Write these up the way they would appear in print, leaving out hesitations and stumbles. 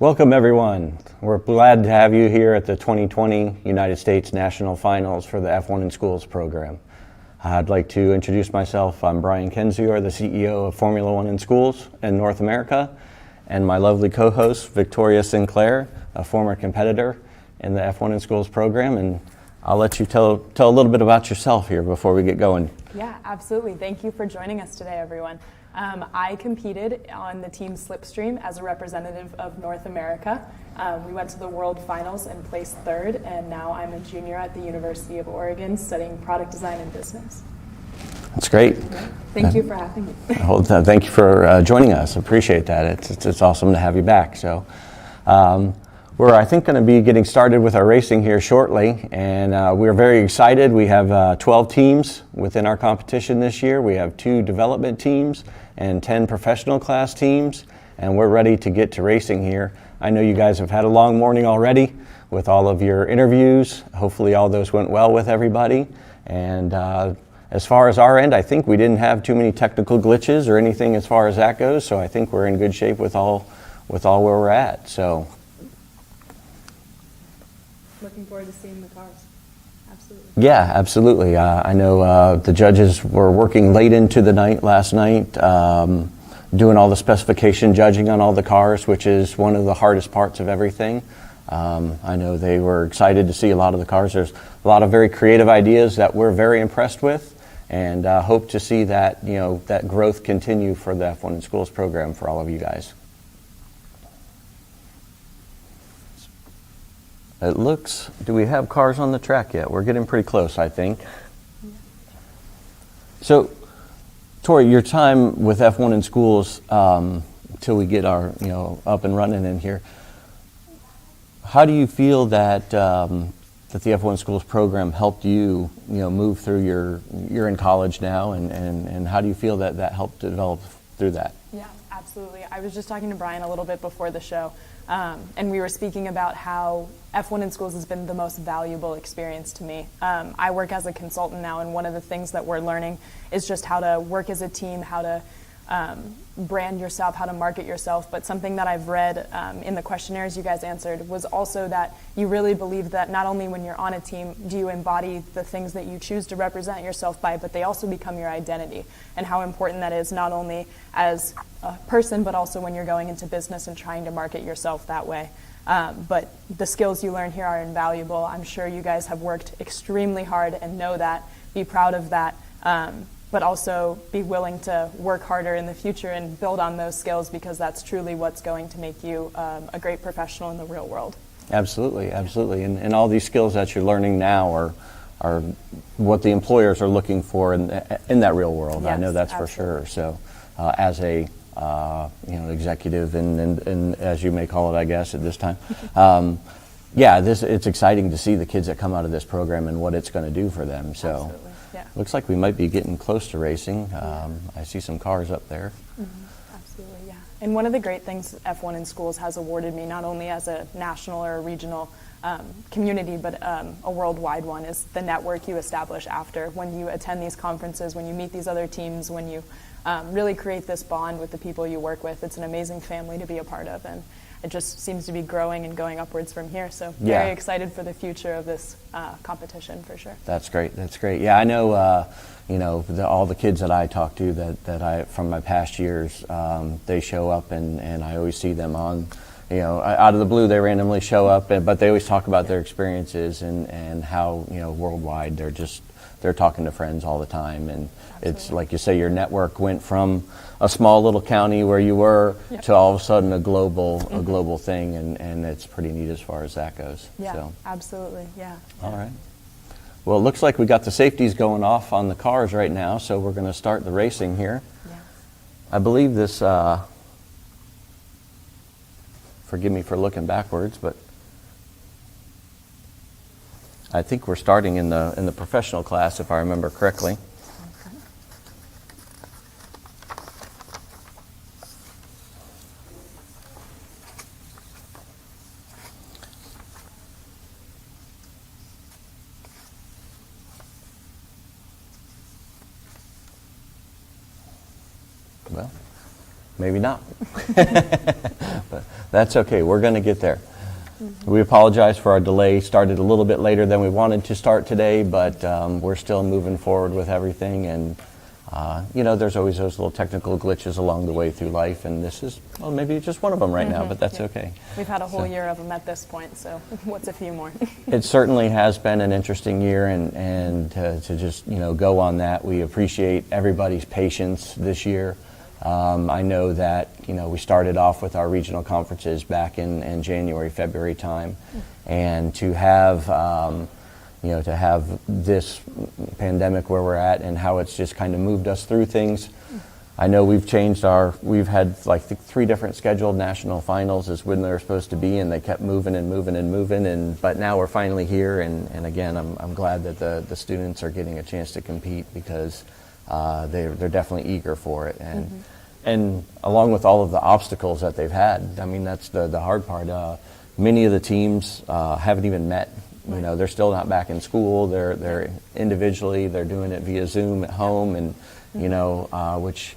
Welcome everyone. We're glad to have you here at the 2020 United States National Finals for the F1 in Schools program. I'd like to introduce myself. I'm Brian Kenzior, the CEO of Formula One in Schools in North America, and my lovely co-host, Victoria Sinclair, a former competitor in the F1 in Schools program. And I'll let you tell a little bit about yourself here before we get going. Yeah, absolutely. Thank you for joining us today, everyone. I competed on the team Slipstream as a representative of North America. We went to the World Finals and placed third, and now I'm a junior at the University of Oregon studying product design and business. That's great. Thank you for having me. Well, thank you for joining us. Appreciate that. It's awesome to have you back. So, we're, I think, going to be getting started with our racing here shortly, and we're very excited. We have 12 teams within our competition this year. We have 2 development teams and 10 professional class teams, and we're ready to get to racing here. I know you guys have had a long morning already with all of your interviews. Hopefully all those went well with everybody. And as far as our end, I think we didn't have too many technical glitches or anything as far as that goes, so I think we're in good shape with all where we're at. So. Looking forward to seeing the cars. Absolutely. Yeah, absolutely. I know the judges were working late into the night last night, doing all the specification judging on all the cars, which is one of the hardest parts of everything. I know they were excited to see a lot of the cars. There's a lot of very creative ideas that we're very impressed with, and hope to see that that growth continue for the F1 in Schools program for all of you guys. It looks, do we have cars on the track yet? We're getting pretty close, I think. So, Tori, your time with F1 in Schools, till we get our, up and running in here, how do you feel that the F1 in Schools program helped you, move through you're in college now, and how do you feel that helped develop through that? Yeah, absolutely. I was just talking to Brian a little bit before the show, and we were speaking about how F1 in Schools has been the most valuable experience to me. I work as a consultant now, and one of the things that we're learning is just how to work as a team, how to brand yourself, how to market yourself. But something that I've read in the questionnaires you guys answered was also that you really believe that not only when you're on a team do you embody the things that you choose to represent yourself by, but they also become your identity, and how important that is not only as a person, but also when you're going into business and trying to market yourself that way. But the skills you learn here are invaluable. I'm sure you guys have worked extremely hard and know that. Be proud of that, but also be willing to work harder in the future and build on those skills, because that's truly what's going to make you a great professional in the real world. Absolutely, absolutely. And all these skills that you're learning now are what the employers are looking for in that real world. Yes, I know that's absolutely. for sure. So as a executive and as you may call it, I guess, at this time. It's exciting to see the kids that come out of this program and what it's going to do for them. So, Absolutely. Yeah. Looks like we might be getting close to racing. I see some cars up there. Mm-hmm. Absolutely, yeah. And one of the great things F1 in Schools has awarded me, not only as a national or a regional community, but a worldwide one, is the network you establish after. When you attend these conferences, when you meet these other teams, when you really create this bond with the people you work with. It's an amazing family to be a part of, and it just seems to be growing and going upwards from here. So very excited for the future of this competition for sure. That's great. That's great. Yeah, I know. All the kids that I talk to that I from my past years, they show up and I always see them on. Out of the blue, they randomly show up, but they always talk about their experiences and how worldwide they're talking to friends all the time, and it's like you say, your network went from a small little county where you were to all of a sudden a global thing, and it's pretty neat as far as that goes. Yeah, so. Absolutely, yeah. All right. Well, it looks like we got the safeties going off on the cars right now, so we're going to start the racing here. Yeah. I believe this, forgive me for looking backwards, but I think we're starting in the professional class, if I remember correctly. Okay. Well, maybe not. That's okay. We're going to get there. We apologize for our delay. Started a little bit later than we wanted to start today, but we're still moving forward with everything. And there's always those little technical glitches along the way through life, and this is, well, maybe just one of them right now, but that's okay. We've had a whole year of them at this point, so what's a few more? It certainly has been an interesting year, and to just go on that, we appreciate everybody's patience this year. I know that we started off with our regional conferences back in January, February time, and to have to have this pandemic where we're at and how it's just kind of moved us through things. I know we've had like 3 different scheduled national finals is when they're supposed to be, and they kept moving and moving and moving, but now we're finally here, and again, I'm glad that the students are getting a chance to compete, because they're definitely eager for it, and along with all of the obstacles that they've had, I mean, that's the hard part. Many of the teams haven't even met. They're still not back in school. They're individually. They're doing it via Zoom at home, and which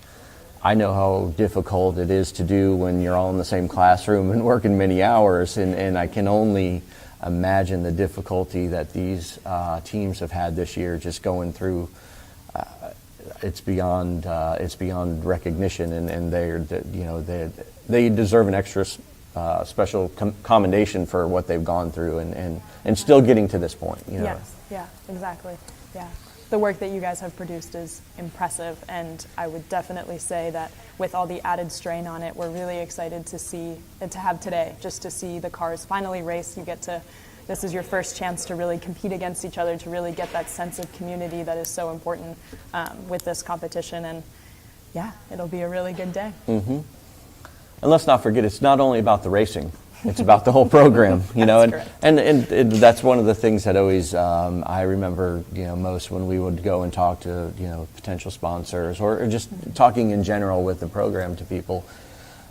I know how difficult it is to do when you're all in the same classroom and working many hours. And I can only imagine the difficulty that these teams have had this year, just going through. It's beyond recognition, and they deserve an extra special commendation for what they've gone through and still getting to this point. Yes, yeah, exactly. Yeah, the work that you guys have produced is impressive, and I would definitely say that with all the added strain on it, we're really excited to see and to have today, just to see the cars finally race. This is your first chance to really compete against each other, to really get that sense of community that is so important with this competition, and yeah, it'll be a really good day. Mm-hmm. And let's not forget, it's not only about the racing; it's about the whole program. And that's one of the things that always I remember, most when we would go and talk to potential sponsors or just talking in general with the program to people.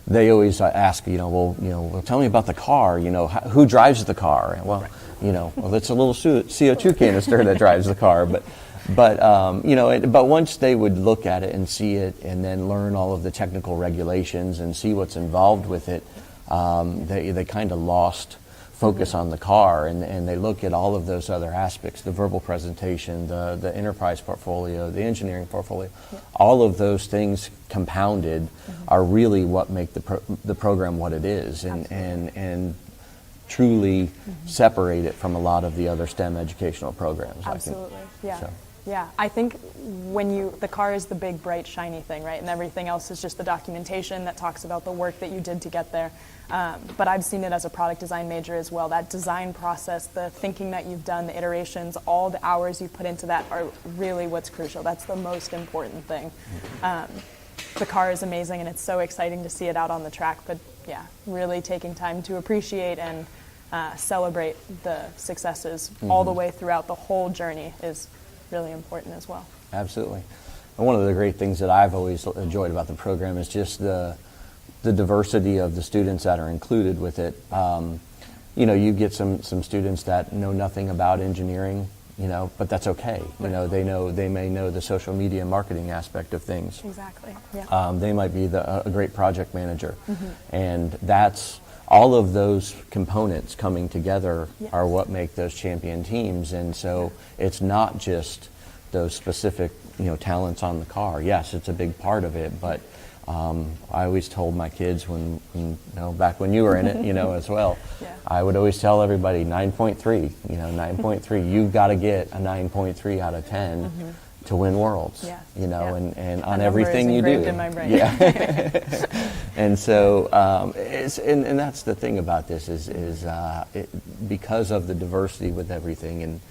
They always ask, well, tell me about the car. Who drives the car? Well, it's a little CO2 canister that drives the car, but once they would look at it and see it, and then learn all of the technical regulations and see what's involved with it, they kind of lost focus on the car, and they look at all of those other aspects: the verbal presentation, the enterprise portfolio, the engineering portfolio. All of those things compounded are really what make the program what it is, and truly separate it from a lot of the other STEM educational programs. Absolutely, yeah. So. Yeah, I think the car is the big, bright, shiny thing, right? And everything else is just the documentation that talks about the work that you did to get there. But I've seen it as a product design major as well. That design process, the thinking that you've done, the iterations, all the hours you put into that are really what's crucial. That's the most important thing. The car is amazing, and it's so exciting to see it out on the track. But yeah, really taking time to appreciate and celebrate the successes all the way throughout the whole journey is really important as well. Absolutely. And one of the great things that I've always enjoyed about the program is just the diversity of the students that are included with it. You get some students that know nothing about engineering, but that's okay. They may know the social media marketing aspect of things. Exactly. Yeah. They might be a great project manager, and that's all of those components coming together are what make those champion teams. And so it's not just those specific talents on the car. Yes, it's a big part of it, but I always told my kids when back when you were in it, as well. Yeah. I would always tell everybody 9.3. 9.3. You've got to get a 9.3 out of 10 to win worlds. Yeah. And on everything you do. In my brain. Yeah. And so and that's the thing about this is because of the diversity with everything, and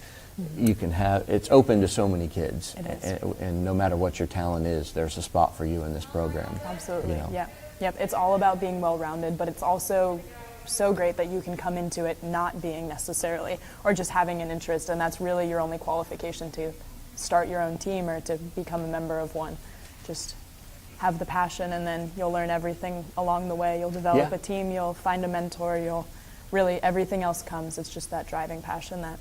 you can it's open to so many kids. It is. And no matter what your talent is, there's a spot for you in this program. Absolutely. Yeah. Yep. It's all about being well-rounded, but it's also so great that you can come into it not being necessarily, or just having an interest, and that's really your only qualification to start your own team or to become a member of one. Just have the passion, and then you'll learn everything along the way. You'll develop a team, you'll find a mentor, everything else comes. It's just that driving passion that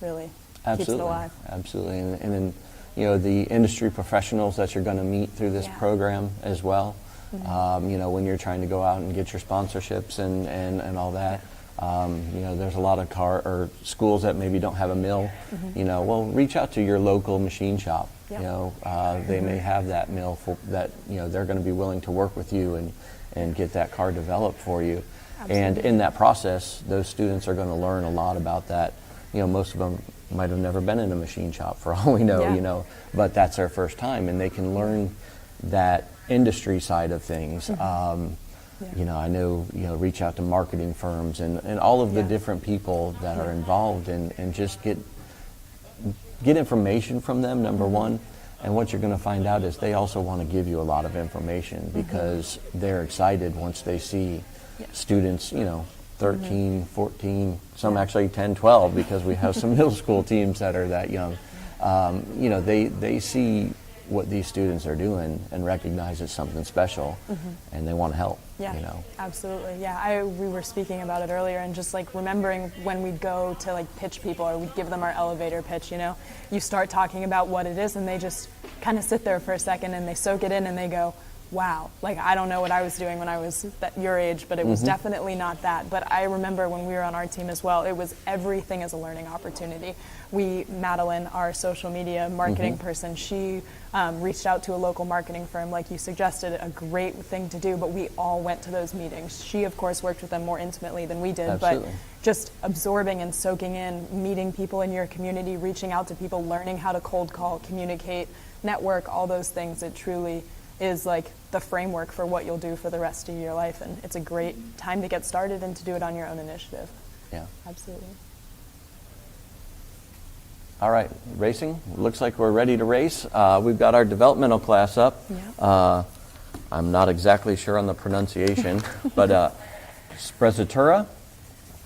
really keeps it alive. Absolutely. And then, the industry professionals that you're going to meet through this program as well. You know, when you're trying to go out and get your sponsorships and all that. You know, there's a lot of schools that maybe don't have a mill. You know, well, reach out to your local machine shop. Yep. You know, they may have that mill that, you know, they're going to be willing to work with you and get that car developed for you. Absolutely. And in that process, those students are going to learn a lot about that. You know, most of them might have never been in a machine shop for all we know, Yeah. you know, but that's their first time, and they can learn that industry side of things. You know, I know, you know, reach out to marketing firms and all of the Yeah. different people that are involved and just get information from them, number one. And what you're going to find out is they also want to give you a lot of information because they're excited once they see students, you know, 13, 14, some actually 10, 12, because we have some middle school teams that are that young. You know, they see what these students are doing and recognize it's something special, and they want to help. Yeah, You know. absolutely. Yeah, we were speaking about it earlier, and just like remembering when we'd go to like pitch people or we'd give them our elevator pitch, you know, you start talking about what it is and they just kind of sit there for a second and they soak it in and they go, wow, like I don't know what I was doing when I was your age, but it was definitely not that. But I remember when we were on our team as well, it was everything as a learning opportunity. Madeline, our social media marketing person, she reached out to a local marketing firm, like you suggested, a great thing to do, but we all went to those meetings. She, of course, worked with them more intimately than we did, Absolutely. but just absorbing and soaking in, meeting people in your community, reaching out to people, learning how to cold call, communicate, network, all those things, it truly is like the framework for what you'll do for the rest of your life, and it's a great time to get started and to do it on your own initiative. Yeah. Absolutely. All right, racing. Looks like we're ready to race. We've got our developmental class up. Yeah. I'm not exactly sure on the pronunciation, but Sprezzatura.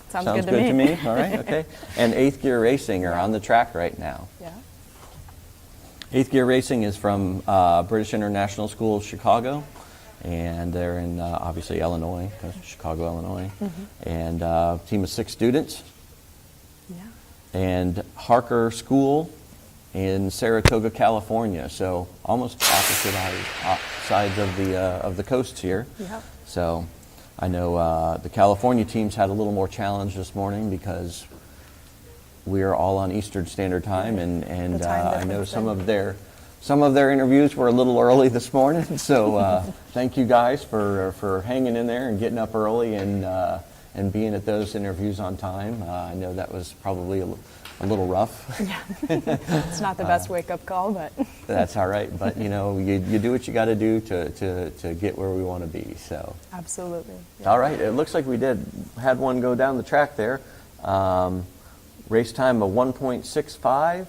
Sounds good to me. All right, okay. And 8th Gear Racing are on the track right now. Yeah. 8th Gear Racing is from British International School of Chicago, and they're in obviously Illinois, Chicago, Illinois, and team of 6 students. Yeah. And Harker School in Saratoga, California, so almost opposite sides of the coasts here. Yep. So I know the California teams had a little more challenge this morning because we are all on Eastern Standard Time, and The time I know difference some of their interviews were a little early this morning. So thank you guys for hanging in there and getting up early and being at those interviews on time. I know that was probably a little rough. Yeah. It's not the best wake-up call, but That's all right. But you know, you do what you got to do to get where we want to be. So absolutely. Yeah. all right, it looks like we had one go down the track there. Race time of 1.65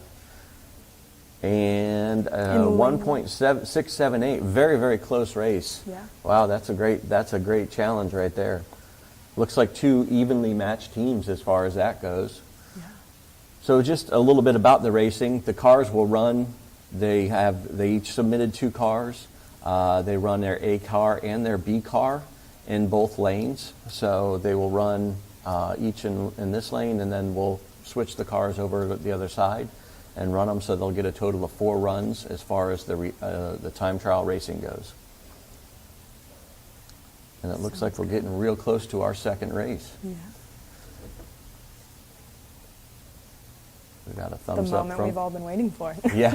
and 1.678. Very, very close race. Yeah. Wow, that's a great challenge right there. Looks like 2 evenly matched teams as far as that goes. Yeah. So just a little bit about the racing. The cars will run. They each submitted 2 cars. They run their A car and their B car in both lanes. So they will run each in this lane, and then we'll switch the cars over to the other side and run them. So they'll get a total of 4 runs as far as the time trial racing goes. And it looks like we're getting real close to our second race. Yeah. We got a The thumbs up moment we've all been waiting for. Yeah.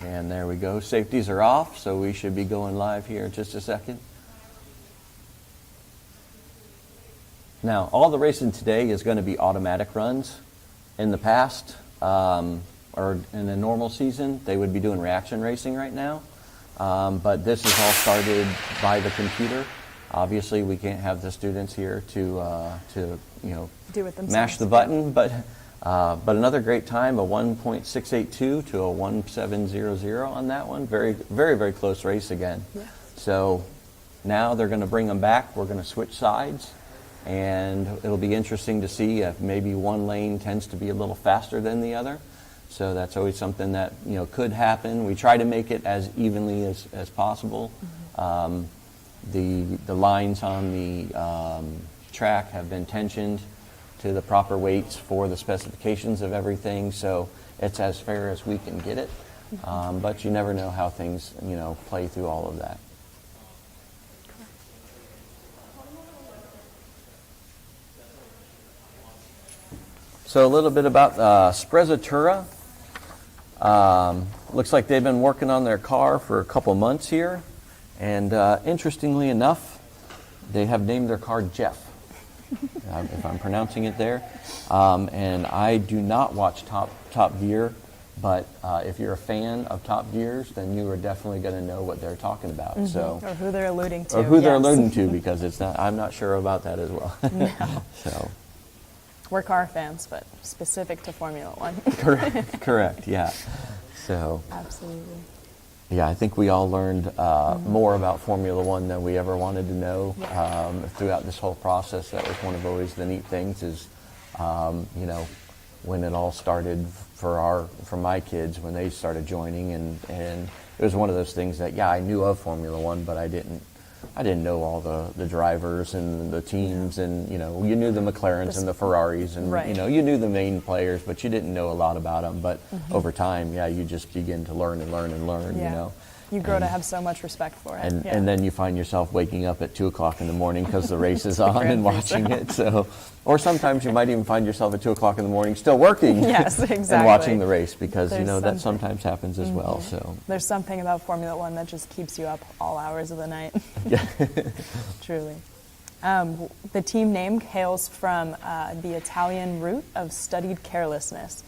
And there we go. Safeties are off, so we should be going live here in just a second. Now, all the racing today is going to be automatic runs. In the past, or in a normal season, they would be doing reaction racing right now. But this is all started by the computer. Obviously, we can't have the students here to Do it themselves. mash the button, but another great time, a 1.682 to a 1.700 on that one. Very, very, very close race again. Yeah. So now they're going to bring them back. We're going to switch sides, and it'll be interesting to see if maybe one lane tends to be a little faster than the other. So that's always something that could happen. We try to make it as evenly as possible. The lines on the track have been tensioned to the proper weights for the specifications of everything, so it's as fair as we can get it. But you never know how things play through all of that. So a little bit about Sprezzatura. Looks like they've been working on their car for a couple months here. And interestingly enough, they have named their car Jeff, if I'm pronouncing it there. And I do not watch Top Gear, but if you're a fan of Top Gears, then you are definitely going to know what they're talking about. Mm-hmm. So, or who they're alluding to. Or who they're yes. alluding to, because it's not. I'm not sure about that as well. No. So. We're car fans, but specific to Formula One. Correct, yeah. So. Absolutely. Yeah, I think we all learned more about Formula One than we ever wanted to know throughout this whole process. That was one of always the neat things is, when it all started for my kids, when they started joining, and it was one of those things that, I knew of Formula One, but I didn't know all the drivers and the teams, and you knew the McLarens and the Ferraris, and you knew the main players, but you didn't know a lot about them. But over time, you just begin to learn and learn and learn. You grow to have so much respect for it. And then you find yourself waking up at 2:00 in the morning because the race is on and watching it. So, or sometimes you might even find yourself at 2:00 in the morning still working. Yes, exactly. And watching the race, because that Something. sometimes happens as well. So there's something about Formula One that just keeps you up all hours of the night. Yeah. Truly. The team name hails from the Italian root of studied carelessness.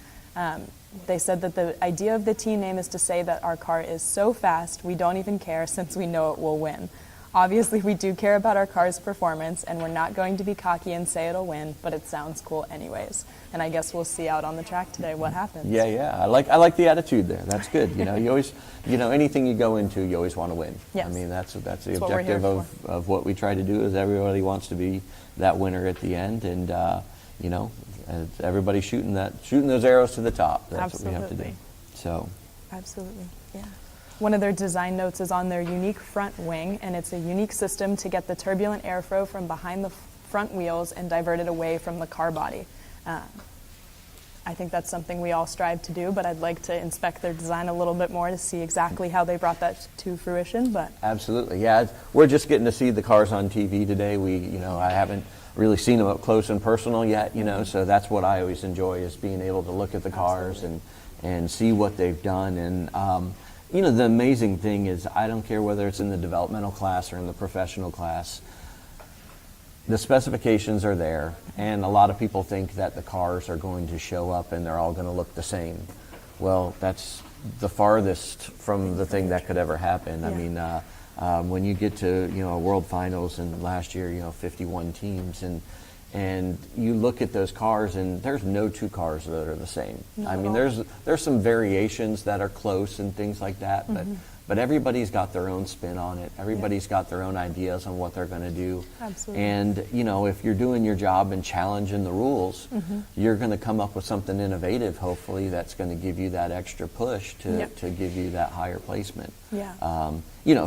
They said that the idea of the team name is to say that our car is so fast we don't even care since we know it will win. Obviously, we do care about our car's performance, and we're not going to be cocky and say it'll win, but it sounds cool anyways. And I guess we'll see out on the track today what happens. Yeah. I like the attitude there. That's good. You always, anything you go into, you always want to win. Yes. I mean, that's the objective of what we try to do, is everybody wants to be that winner at the end, and everybody shooting those arrows to the top. That's Absolutely. what we have to do. So. Absolutely. Yeah. One of their design notes is on their unique front wing, and it's a unique system to get the turbulent airflow from behind the front wheels and divert it away from the car body. I think that's something we all strive to do, but I'd like to inspect their design a little bit more to see exactly how they brought that to fruition. But absolutely, yeah. We're just getting to see the cars on TV today. I haven't really seen them up close and personal yet, so that's what I always enjoy, is being able to look at the cars and see what they've done. And the amazing thing is, I don't care whether it's in the developmental class or in the professional class, the specifications are there, and a lot of people think that the cars are going to show up and they're all going to look the same. Well, that's the farthest from the thing that could ever happen. Yeah. I mean, when you get to World Finals, and last year 51 teams, and you look at those cars, and there's no two cars that are the same. I mean, there's some variations that are close and things like that, but everybody's got their own spin on it. Everybody's got their own ideas on what they're going to do. Absolutely. And if you're doing your job and challenging the rules, you're going to come up with something innovative, hopefully, that's going to give you that extra push to give you that higher placement. Yeah.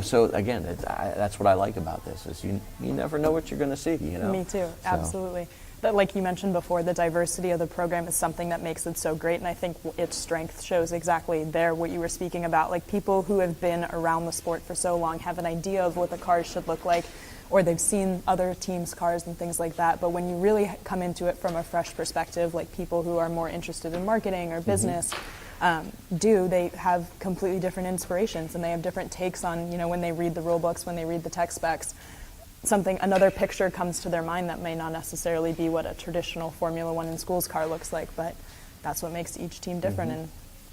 So again, that's what I like about this, is you never know what you're going to see. Me too. So. Absolutely. But like you mentioned before, the diversity of the program is something that makes it so great, and I think its strength shows exactly there what you were speaking about. Like, people who have been around the sport for so long have an idea of what the cars should look like, or they've seen other teams' cars and things like that. But when you really come into it from a fresh perspective, like people who are more interested in marketing or business, they have completely different inspirations, and they have different takes on, when they read the rule books, when they read the tech specs. Another picture comes to their mind that may not necessarily be what a traditional Formula One in schools car looks like, but that's what makes each team different and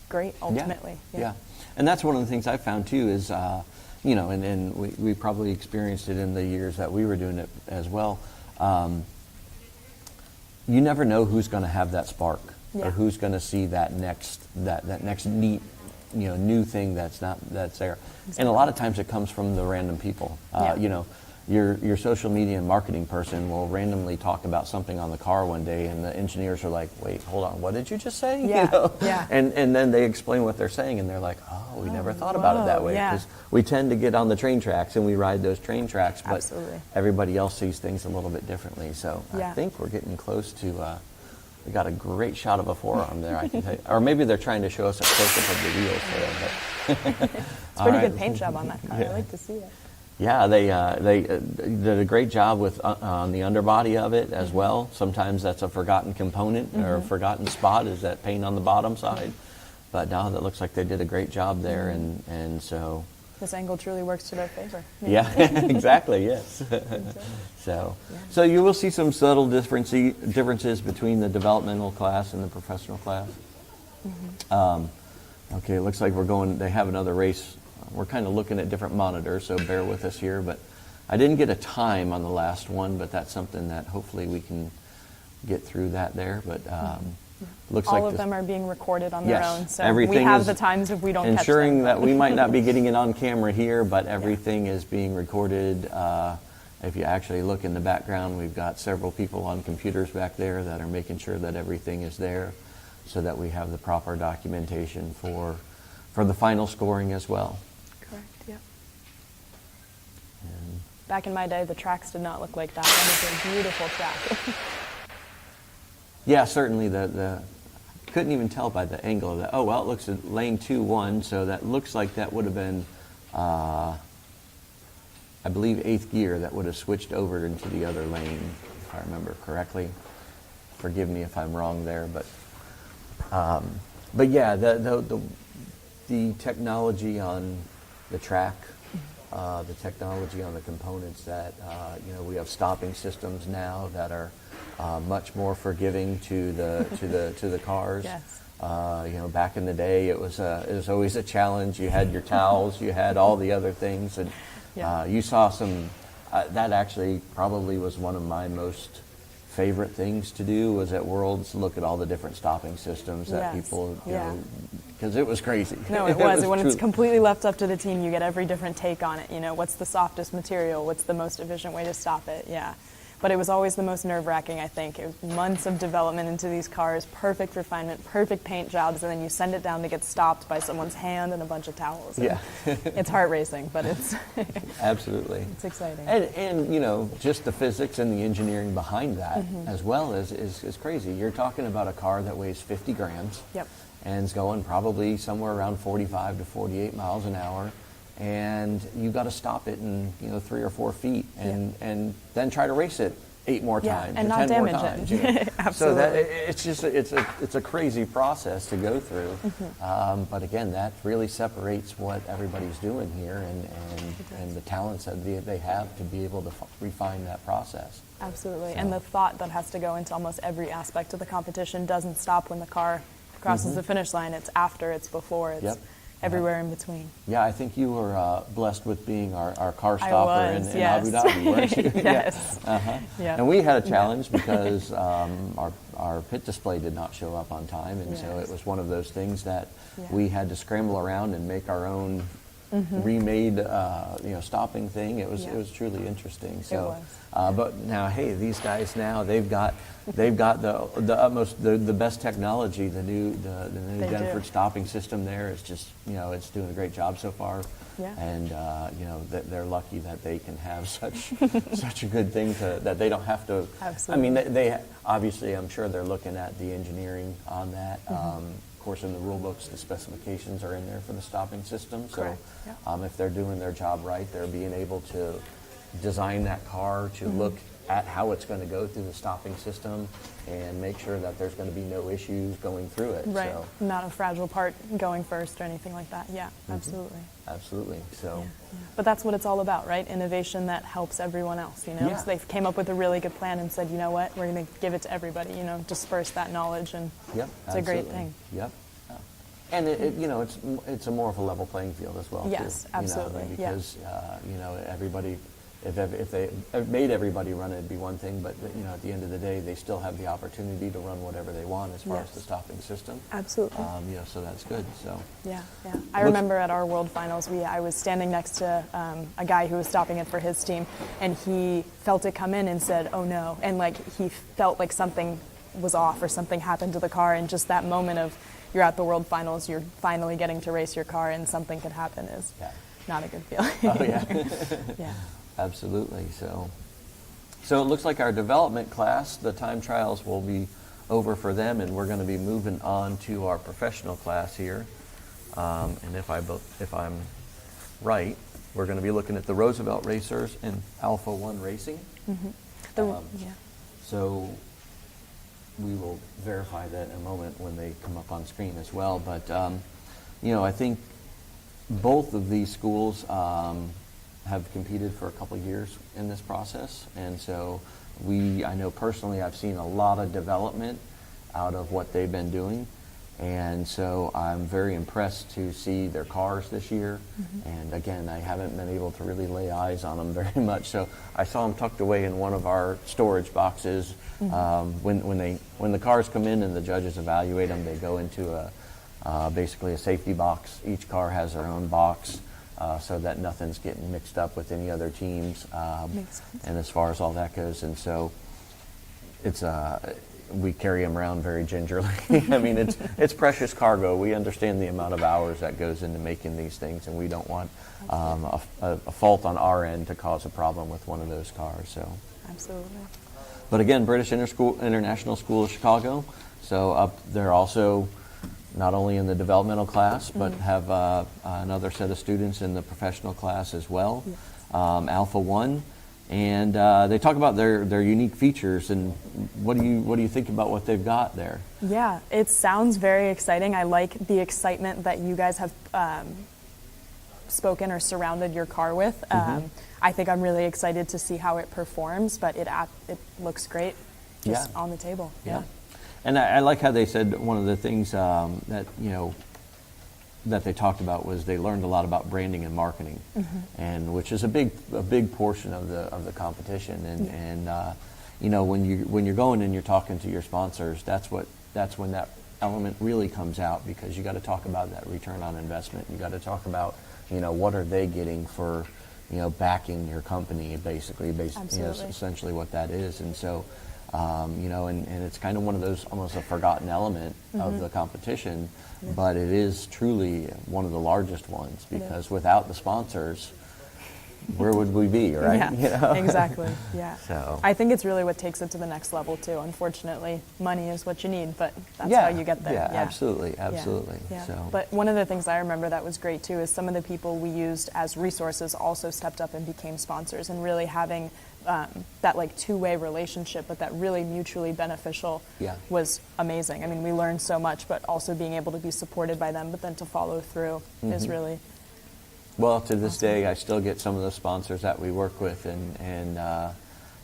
great ultimately. Yeah. And that's one of the things I found too is, and we probably experienced it in the years that we were doing it as well. You never know who's going to have that spark, or who's going to see that next neat, new thing that's there. Exactly. And a lot of times it comes from the random people. your social media and marketing person will randomly talk about something on the car one day, and the engineers are like, "Wait, hold on, what did you just say?" Yeah, You know? yeah. And then they explain what they're saying, and they're like, "Oh, we never thought about it that way." Yeah. Because we tend to get on the train tracks and we ride those train tracks, but Absolutely. everybody else sees things a little bit differently. So I Yeah. think we're getting close to. We got a great shot of a forearm there, I can tell you. Or maybe they're trying to show us a close-up of the wheels there. But It's a pretty good paint job on that car. I like to see it. yeah, they did a great job with on the underbody of it as well. Sometimes that's a forgotten component or a forgotten spot is that paint on the bottom side. But now that looks like they did a great job there, and so. This angle truly works to their favor. Yeah, exactly. Yes. So you will see some subtle differences between the developmental class and the professional class. Okay, it looks like they have another race. We're kind of looking at different monitors, so bear with us here. But I didn't get a time on the last one, but that's something that hopefully we can get through that there. But looks like All of them are being recorded on their Yes, own, so everything we have is the times if we don't catch them. ensuring that we might not be getting it on camera here, but everything is being recorded. If you actually look in the background, we've got several people on computers back there that are making sure that everything is there so that we have the proper documentation for the final scoring as well. Correct, yeah. And Back in my day, the tracks did not look like that. That was a beautiful track. yeah, certainly the couldn't even tell by the angle of that. Oh, well, it looks at lane 2-1, so that looks like that would have been, I believe, 8th gear that would have switched over into the other lane, if I remember correctly. Forgive me if I'm wrong there, but yeah, the technology on the track, the technology on the components that we have stopping systems now that are much more forgiving to the cars. Yes. Back in the day, it was always a challenge. You had your towels, you had all the other things, and you saw some. That actually probably was one of my most favorite things to do was at Worlds look at all the different stopping systems that people, because it was crazy. No, it was. When it's completely left up to the team, you get every different take on it. What's the softest material? What's the most efficient way to stop it? Yeah. But it was always the most nerve-wracking, I think. It was months of development into these cars, perfect refinement, perfect paint jobs, and then you send it down to get stopped by someone's hand and a bunch of towels. Yeah. It's heart-racing, but it's absolutely. It's exciting. And just the physics and the engineering behind that as well is crazy. You're talking about a car that weighs 50 grams Yep. and is going probably somewhere around 45 to 48 miles an hour. And you've got to stop it in 3 or 4 feet and then try to race it 8 more times and or not 10 more damage times. it. Absolutely. So it's a crazy process to go through. But again, that really separates what everybody's doing here and the talents that they have to be able to refine that process. Absolutely. So. And the thought that has to go into almost every aspect of the competition doesn't stop when the car crosses the finish line. It's after, it's before, it's everywhere in between. Yeah, I think you were blessed with being our car I stopper was, in yes. Abu Dhabi, weren't you? Yes. Yeah. And we had a challenge because our pit display did not show up on time, and so it was one of those things that we had to scramble around and make our own remade stopping thing. It was truly interesting. So, but now, hey, these guys now they've got the utmost the best technology. The new Denford stopping system there is just it's doing a great job so far. Yeah. And they're lucky that they can have such a good thing that they don't have to. Absolutely. I mean, they obviously I'm sure they're looking at the engineering on that. Of course, in the rule books, the specifications are in there for the stopping system. So, Correct. if they're doing their job right, they're being able to design that car to look at how it's going to go through the stopping system and make sure that there's going to be no issues going through it. Right. So, Not a fragile part going first or anything like that. Yeah, absolutely. absolutely. So. Yeah. But that's what it's all about, right? Innovation that helps everyone else, Yeah. So they came up with a really good plan and said, you know what, we're going to give it to everybody, disperse that knowledge, and it's a great thing. Yep. Yeah. And it's a more of a level playing field as well. Yes, too, absolutely. because everybody if they made everybody run it, it'd be one thing, but at the end of the day, they still have the opportunity to run whatever they want as far as the stopping system. Absolutely. So that's good. So yeah. I remember at our World Finals, I was standing next to a guy who was stopping it for his team, and he felt it come in and said, "Oh no!" And like he felt like something was off or something happened to the car, and just that moment of you're at the World Finals, you're finally getting to race your car, and something could happen is not a good feeling. Oh yeah. Yeah. Absolutely. So it looks like our development class, the time trials will be over for them, and we're going to be moving on to our professional class here. And if I'm right, we're going to be looking at the Roosevelt Racers and Alpha One Racing. Mm-hmm. So we will verify that in a moment when they come up on screen as well. But I think both of these schools have competed for a couple years in this process, and so I know personally I've seen a lot of development out of what they've been doing, and so I'm very impressed to see their cars this year. And again, I haven't been able to really lay eyes on them very much, so I saw them tucked away in one of our storage boxes. When the cars come in and the judges evaluate them, they go into basically a safety box. Each car has their own box, so that nothing's getting mixed up with any other teams. Makes sense. And as far as all that goes, and so we carry them around very gingerly. I mean, it's precious cargo. We understand the amount of hours that goes into making these things, and we don't want a fault on our end to cause a problem with one of those cars. So Absolutely. But again, British International School of Chicago. So they're also not only in the developmental class, but have another set of students in the professional class as well, Alpha One. And they talk about their unique features. And what do you think about what they've got there? Yeah, it sounds very exciting. I like the excitement that you guys have spoken or surrounded your car with. I think I'm really excited to see how it performs, but it looks great just on the table. Yeah. And I like how they said one of the things that they talked about was they learned a lot about branding and marketing, and which is a big portion of the competition. And when you're going and you're talking to your sponsors, that's when that element really comes out, because you got to talk about that return on investment. You got to talk about what are they getting for backing your company, basically essentially what that is. And so and it's kind of one of those almost a forgotten element of the competition, but it is truly one of the largest ones, because without the sponsors, where would we be, right? Yeah, exactly. Yeah. So I think it's really what takes it to the next level too. Unfortunately, money is what you need, but that's how you get there. Yeah, absolutely. Yeah. So. But one of the things I remember that was great too is some of the people we used as resources also stepped up and became sponsors, and really having that like two-way relationship, but that really mutually beneficial was amazing. I mean, we learned so much, but also being able to be supported by them, but then to follow through is really. Well, to this day, I still get some of the sponsors that we work with, and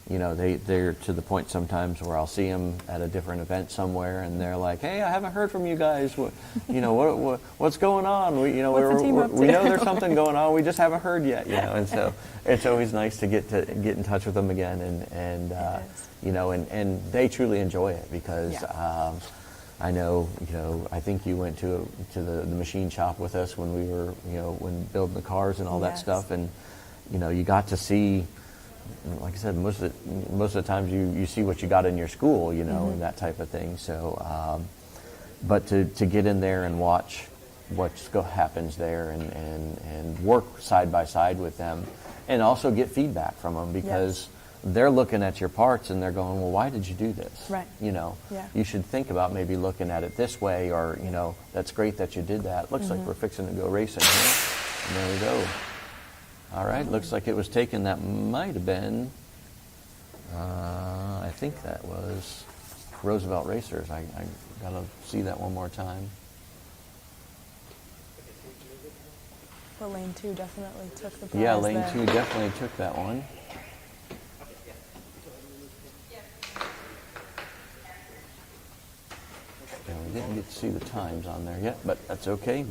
they're to the point sometimes where I'll see them at a different event somewhere, and they're like, "Hey, I haven't heard from you guys. What's going on? We know there's something going on. We just haven't heard yet." And so it's always nice to get in touch with them again, and they truly enjoy it, because. I know, I think you went to the machine shop with us when we were, when building the cars and all that stuff, and you got to see, like I said, most of the times you see what you got in your school, and that type of thing. So, but to get in there and watch what happens there, and work side by side with them, and also get feedback from them, because. They're looking at your parts and they're going, well, why did you do this? Right. You should think about maybe looking at it this way, or, that's great that you did that. Looks like we're fixing to go racing here. And there we go. All right. Looks like it was taken. That might have been, I think that was Roosevelt Racers. I got to see that one more time. Well, lane 2 definitely took the prize. Yeah, lane 2 definitely took that one. We didn't get to see the times on there yet, but that's okay.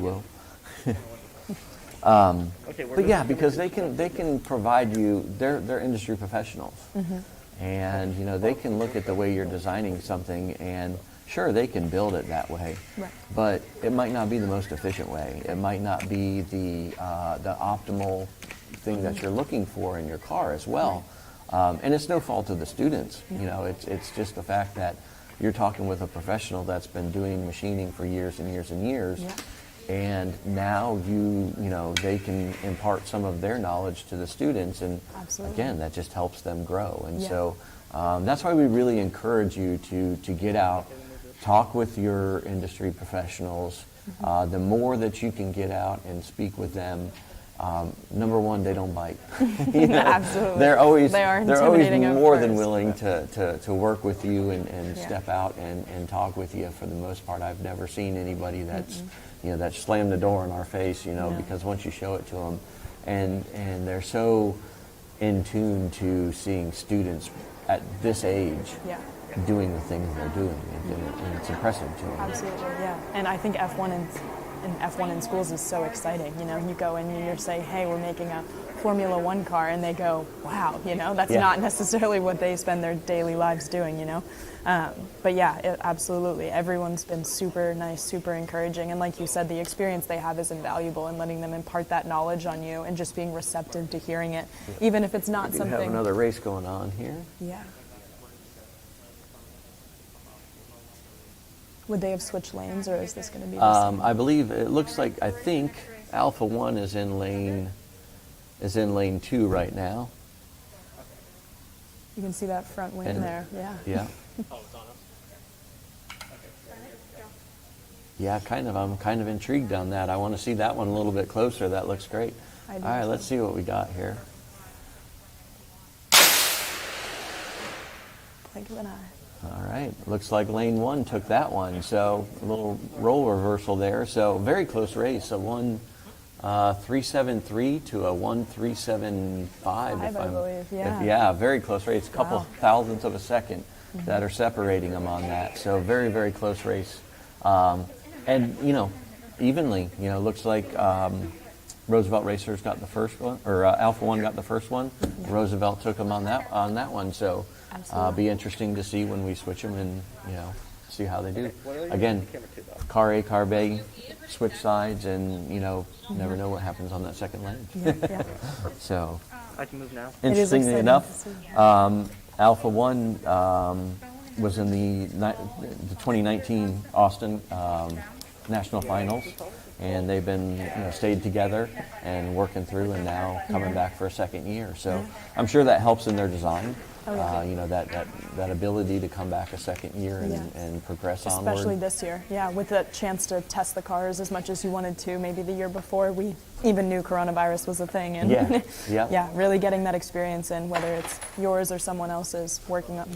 But yeah, because they can provide you, they're industry professionals, and you know they can look at the way you're designing something, and sure they can build it that way, Right. but it might not be the most efficient way. It might not be the optimal thing that you're looking for in your car as well. And it's no fault of the students. You know, it's just the fact that you're talking with a professional that's been doing machining for years and years and years. Yeah. And now you know, they can impart some of their knowledge to the students, and Absolutely. again, that just helps them grow. And Yeah. so that's why we really encourage you to get out, talk with your industry professionals. The more that you can get out and speak with them, number one, they don't bite. You know, Absolutely. They're always They are they're always intimidating at more than first, willing to work with you and Yeah. step out and talk with you. For the most part, I've never seen anybody that's you know, that slammed the door in our face. You know, No. because once you show it to them, and they're so in tune to seeing students at this age Yeah. doing the things they're doing, and it's impressive to them. Absolutely, yeah. And I think F1 in schools is so exciting. You know, you go in and you say, hey, we're making a Formula One car, and they go, wow, you know, that's Yeah. not necessarily what they spend their daily lives doing, you know. But yeah, absolutely. Everyone's been super nice, super encouraging. And like you said, the experience they have is invaluable, and letting them impart that knowledge on you and just being receptive to hearing it, even if it's not We do something. have another race going on here. Yeah. Would they have switched lanes, or is this going to be the same? I believe it looks like, I think Alpha 1 is in lane 2 right now. You can see that front wing And- there, yeah. Yeah. Yeah, kind of. I'm kind of intrigued on that. I want to see that one a little bit closer. That looks great. I All do right, too. let's see what we got here. Blink of an eye. All right, looks like lane 1 took that one. So a little role reversal there. So very close race. A 1:373 to a 1:375. I believe, yeah. Yeah, very close race. A couple Wow. thousandths of a second that are separating them on that. So very, very close race. And you know, evenly. You know, looks like Roosevelt Racers got the first one, or Alpha 1 got the first one. Roosevelt took them on that one. So Absolutely. be interesting to see when we switch them and, you know, see how they do. Again, car A, car B, switch sides, and you know, never know what happens on that second lane. Yeah, yeah. So I can move now. It is interestingly exciting enough, to see. Alpha 1 was in the 2019 Austin National Finals, and they've been, you know, stayed together and working through, and now coming back for a second year. So I'm sure that helps in their design. Oh, yeah. You know, that ability to come back a second year and, Yes. and progress onward. Especially this year, yeah, with the chance to test the cars as much as you wanted to. Maybe the year before, we even knew coronavirus was a thing, and Yeah, yeah. yeah, really getting that experience in, whether it's yours or someone else's,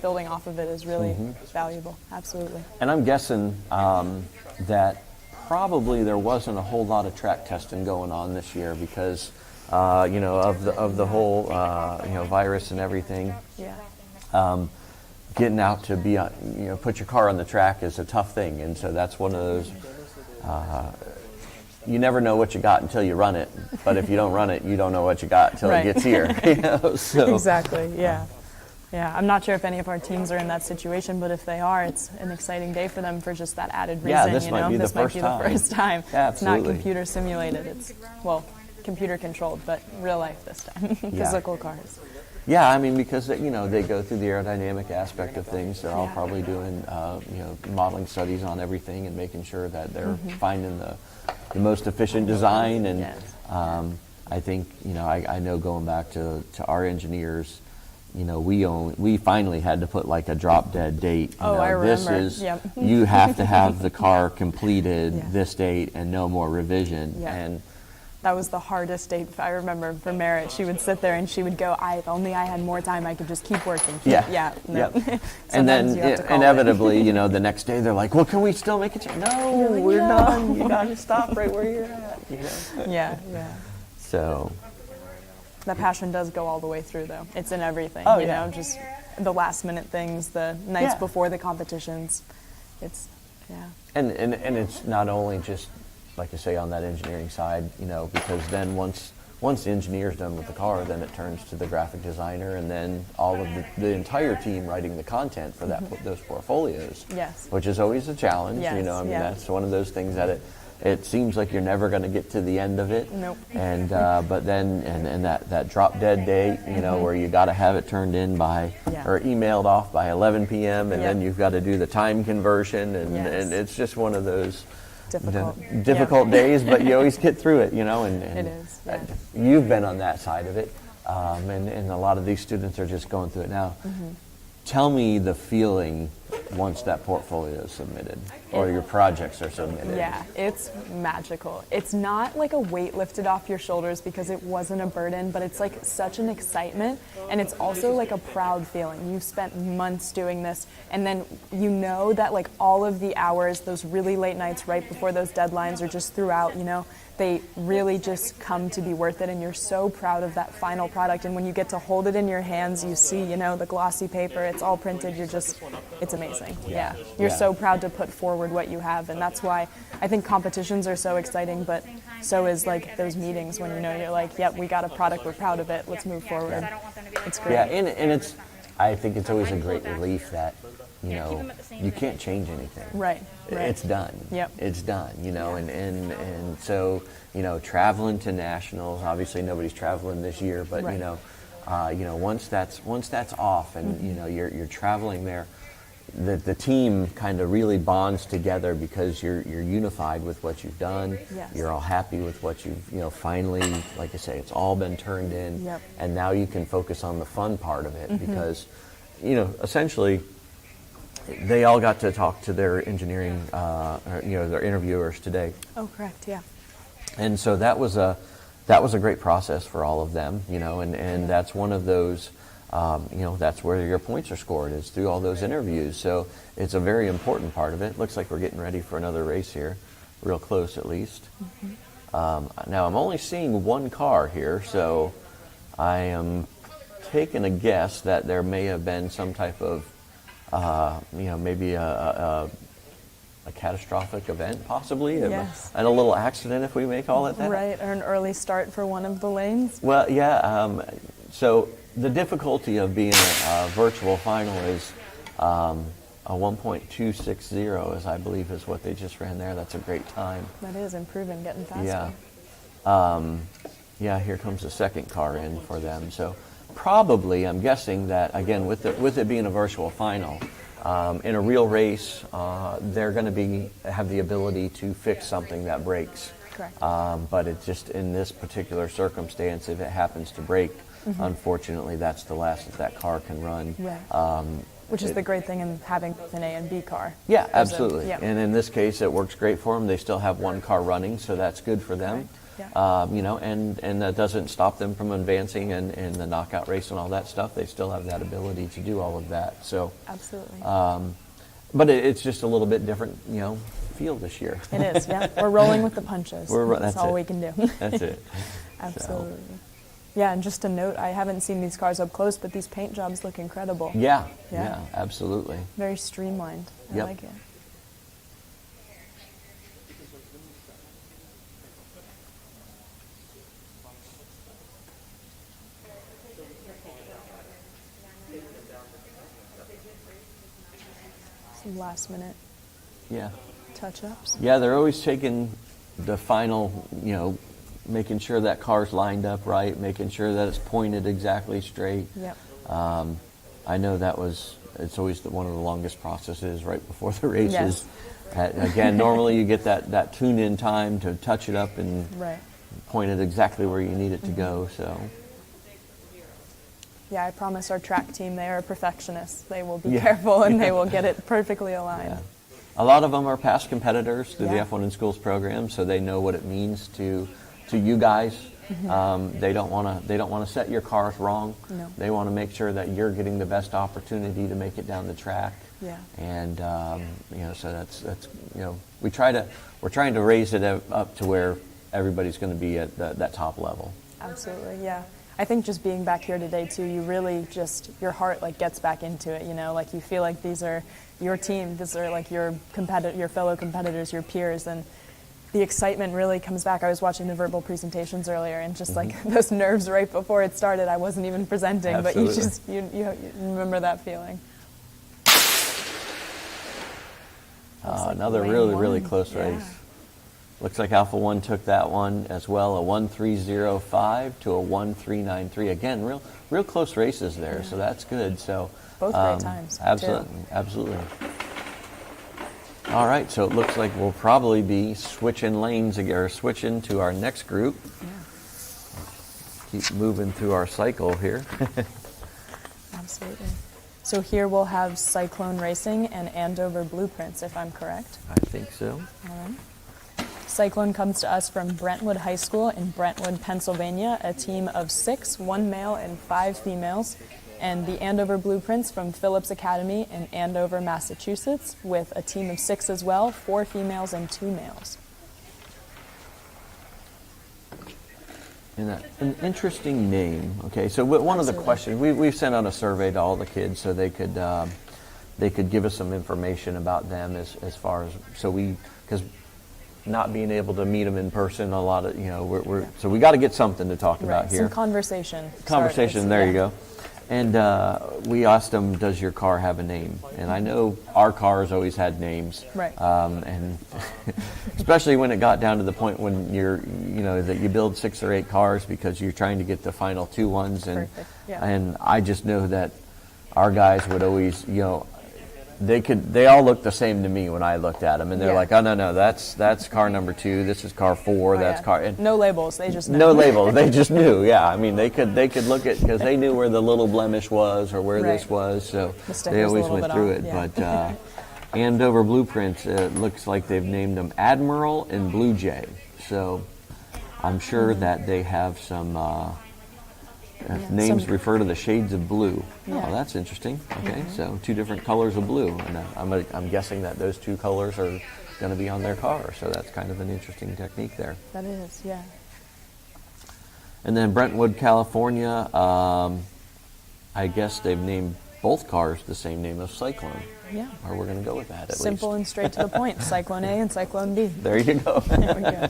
building off of it is really valuable. Absolutely. And I'm guessing that probably there wasn't a whole lot of track testing going on this year because, you know, of the whole you know, virus and everything. Yeah. Getting out to be, you know, put your car on the track is a tough thing, and so that's one of those. You never know what you got until you run it, but if you don't run it, you don't know what you got until Right. it gets here. You know, so Exactly. Yeah. Yeah. I'm not sure if any of our teams are in that situation, but if they are, it's an exciting day for them for just that added reason. Yeah, this you might know, be the this might first be time. the first time. Yeah, It's not absolutely. computer simulated. It's computer controlled, but real life this time. Physical cars. Yeah, I mean, because you know they go through the aerodynamic aspect of things. They're all Yeah. probably doing you know, modeling studies on everything and making sure that they're finding the most efficient design. And Yes. I think, you know, I know going back to our engineers, you know, we finally had to put like a drop dead date. You Oh, know, I this remember. is Yep. you have to have the car completed Yeah. this date and no more revision. Yeah. And That was the hardest date I remember for Merritt. She would sit there and she would go, if only I had more time, I could just keep working. Yeah. Yeah. No. Yep. And Sometimes then you have to call it. inevitably, you know, the next day they're like, "Well, can we still make it?" No, we're "No." done. You got to stop right where you're at. You know? Yeah, yeah. So, The passion does go all the way through, though. It's in everything, Oh, you yeah. know, just the last minute things, the nights Yeah. before the competitions. It's, yeah. and it's not only just like I say, on that engineering side, because then once the engineer's done with the car, then it turns to the graphic designer, and then all of the entire team writing the content for those portfolios. Yes. Which is always a challenge. Yes, That's one of those things that it seems like you're never going to get to the end of it. Nope. And but then and that drop dead date, where you got to have it turned in by or emailed off by 11 p.m. and then you've got to do the time conversion, and it's just one of those difficult days, but you always get through it, and it is. Yeah. You've been on that side of it, and a lot of these students are just going through it now. Tell me the feeling once that portfolio is submitted or your projects are submitted. Yeah, it's magical. It's not like a weight lifted off your shoulders because it wasn't a burden, but it's like such an excitement, and it's also like a proud feeling. You've spent months doing this, and then that like all of the hours, those really late nights right before those deadlines or just throughout, they really just come to be worth it, and you're so proud of that final product. And when you get to hold it in your hands, you see, the glossy paper, it's all printed, it's amazing. Yeah. You're so proud to put forward what you have, and that's why I think competitions are so exciting, but so is like those meetings when you're like, yep, we got a product, we're proud of it, let's move forward. It's great. Yeah, and I think it's always a great relief that you can't change anything. Right. It's done. Yep. It's done, and so, traveling to nationals, obviously nobody's traveling this year, but once that's off and you're traveling there, the team kind of really bonds together because you're unified with what you've done. Yes. You're all happy with what you've finally, like I say, it's all been turned in. Yep. And now you can focus on the fun part of it because essentially they all got to talk to their engineering their interviewers today. Oh, correct. Yeah. And so that was a great process for all of them, and that's one of those that's where your points are scored, is through all those interviews. So it's a very important part of it. Looks like we're getting ready for another race here, real close at least. Now I'm only seeing one car here, so I am taking a guess that there may have been some type of, maybe a catastrophic event, possibly, Yes. and a little accident, if we may call it that. Right, or an early start for one of the lanes. Well, yeah. So the difficulty of being a virtual final is a 1.260, as I believe is what they just ran there. That's a great time. That is improving, getting faster. Yeah. Here comes the second car in for them. So probably, I'm guessing that, again, with it being a virtual final, in a real race, they're going to have the ability to fix something that breaks. Correct. But it just, in this particular circumstance, if it happens to break, unfortunately, that's the last that car can run. Right. Which is the great thing in having both an A and B car. Yeah, absolutely. Yep. And in this case, it works great for them. They still have one car running, so that's good for them. Right. Yeah. And that doesn't stop them from advancing and the knockout race and all that stuff. They still have that ability to do all of that. So Absolutely. But it's just a little bit different, field this year. It is, yeah. We're rolling with the punches. That's all we can do. That's it. Absolutely. So. Yeah, and just a note, I haven't seen these cars up close, but these paint jobs look incredible. Yeah, absolutely. Very streamlined. I like it. Some last minute touch-ups. Yeah, they're always taking the final, making sure that car's lined up right, making sure that it's pointed exactly straight. Yep. I know it's always one of the longest processes right before the races. Yes. Again, normally you get that tune-in time to touch it up and point it exactly where you need it to go. So. Yeah, I promise our track team, they are perfectionists. They will be careful and they will get it perfectly aligned. Yeah. A lot of them are past competitors through the F1 in Schools program, so they know what it means to you guys. They don't want to set your cars wrong. No. They want to make sure that you're getting the best opportunity to make it down the track. Yeah. And so that's we're trying to raise it up to where everybody's going to be at that top level. Absolutely, yeah. I think just being back here today too, you really your heart gets back into it, you feel like these are your team, these are your fellow competitors, your peers, and the excitement really comes back. I was watching the verbal presentations earlier, and just like those nerves right before it started, I wasn't even presenting, Absolutely. but you remember that feeling. Like Another lane really, one. really close Yeah. race. Looks like Alpha 1 took that one as well, a 1:3:05 to a 1:3:93. Again, real close races there, so that's good. So Both great times, too. Absolutely. All right, so it looks like we'll probably be switching lanes again, or switching to our next group. Yeah. Keep moving through our cycle here. Absolutely. So here we'll have Cyclone Racing and Andover Blueprints, if I'm correct. I think so. All right. Cyclone comes to us from Brentwood High School in Brentwood, Pennsylvania, a team of 6, 1 male and 5 females. And the Andover Blueprints from Phillips Academy in Andover, Massachusetts, with a team of 6 as well, 4 females and 2 males. And an interesting name. Okay, so one of the Absolutely. questions we've sent out a survey to all the kids so they could give us some information about them as far as because not being able to meet them in person, a lot of so we got to get something to talk about here. Some conversation. Conversation. starters, There yeah. you go. And we asked them, "Does your car have a name?" And I know our cars always had names, Right. And especially when it got down to the point when that you build 6 or 8 cars because you're trying to get the final 2 ones, and Perfect, yeah. and I just know that our guys would always, they all looked the same to me when I looked at them, and they're Yeah. like, "Oh no, that's car number 2. This is car 4. Oh, that's yeah. car." And No labels. They just know. no label. They just knew. Yeah, I mean, they could look at because they knew where the little blemish was or where this Right. was, so The sticker's they a always little went bit through off, it. yeah. But Andover Blueprints, it looks like they've named them Admiral and Blue Jay. So I'm sure that they have some names some- refer to the shades of blue. Yeah. Oh, that's interesting. Okay, so 2 different colors of blue, and I'm guessing that those 2 colors are going to be on their car. So that's kind of an interesting technique there. That is, yeah. And then Brentwood, California, I guess they've named both cars the same name of Cyclone. Yeah. Or we're going to go with that at Simple least. and straight to the point. Cyclone A and Cyclone B. There you go. There we go.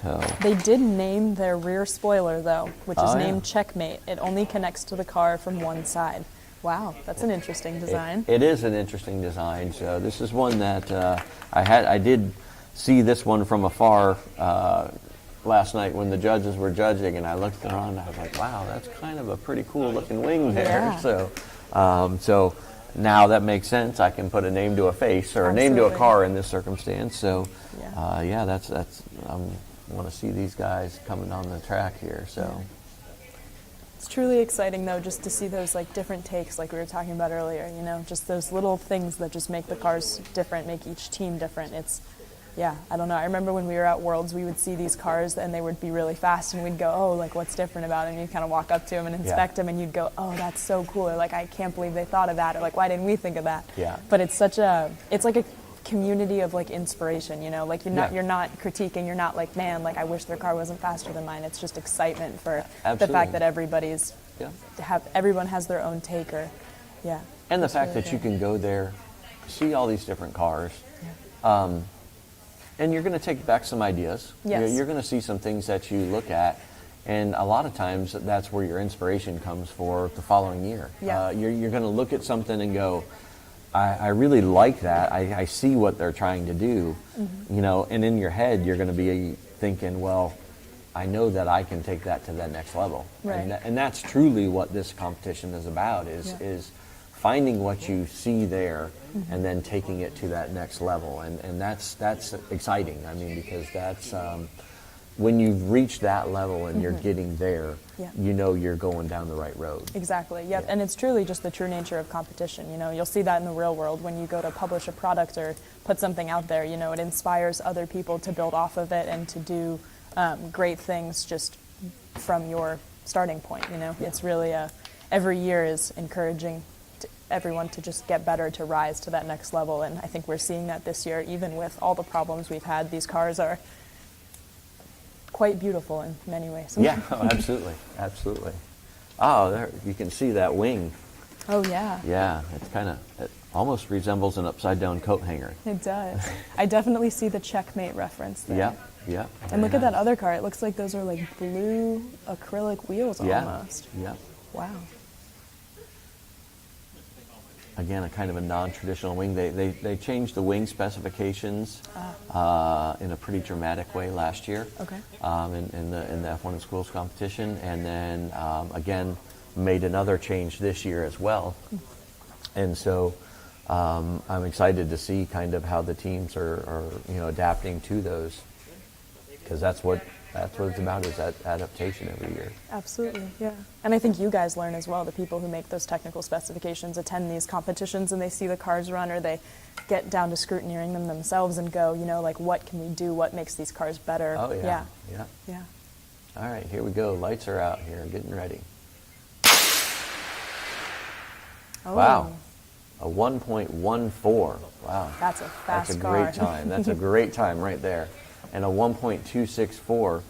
So, They did name their rear spoiler, though, which is Oh, yeah. named Checkmate. It only connects to the car from one side. Wow, that's an interesting design. it is an interesting design. So this is one that I did see this one from afar last night when the judges were judging, and I looked around and I was like, wow, that's kind of a pretty cool looking wing there. Yeah. So now that makes sense. I can put a name to a face or a name to a Absolutely. car in this circumstance. So Yeah. that's I want to see these guys coming on the track here. So It's truly exciting, though, just to see those like different takes, like we were talking about earlier. Just those little things that just make the cars different, make each team different. I don't know. I remember when we were at Worlds, we would see these cars and they would be really fast, and we'd go, "Oh, like what's different about it?" And you'd kind of walk up to them and inspect them, and you'd go, "Oh, that's so cool," or like, "I can't believe they thought of that," or like, "Why didn't we think of that?" Yeah. But it's like a community of like inspiration, like you're not critiquing, you're not like, man, like I wish their car wasn't faster than mine. It's just excitement for the Absolutely. fact that everyone has their own take, or and the it's fact really that you good. can go there, see all these different cars, and you're going to take back some ideas. Yes. You're going to see some things that you look at, and a lot of times that's where your inspiration comes for the following year. Yeah. You're going to look at something and go, I really like that. I see what they're trying to do, and in your head you're going to be thinking, well, I know that I can take that to that next level. Right. And that's truly what this competition is about, is finding what you see there and then taking it to that next level. And that's exciting. I mean, because that's when you've reached that level and you're getting there, you're going down the right road. Exactly. Yep. Yeah. And it's truly just the true nature of competition. You'll see that in the real world when you go to publish a product or put something out there. It inspires other people to build off of it and to do great things just from your starting point. It's really every year is encouraging everyone to just get better, to rise to that next level. And I think we're seeing that this year, even with all the problems we've had. These cars are quite beautiful in many ways. Yeah, absolutely. Oh, there you can see that wing. Oh, yeah. Yeah, it almost resembles an upside down coat hanger. It does. I definitely see the checkmate reference there. Yep, yep. And look at that other car. It looks like those are like blue acrylic wheels almost. Yep. Wow. Again, a kind of a non-traditional wing. They changed the wing specifications in a pretty dramatic way last year. Okay. In the F1 in Schools competition, and then again made another change this year as well. And so I'm excited to see kind of how the teams are adapting to those, because that's what it's about, is that adaptation every year. Absolutely, yeah. And I think you guys learn as well. The people who make those technical specifications attend these competitions and they see the cars run, or they get down to scrutineering them themselves and go, like, what can we do? What makes these cars better? Oh, yeah. Yeah. All right, here we go. Lights are out here, getting ready. Oh. Wow. A 1.14. Wow. That's a fast That's a car. great time. That's a great time right there. And a 1.264.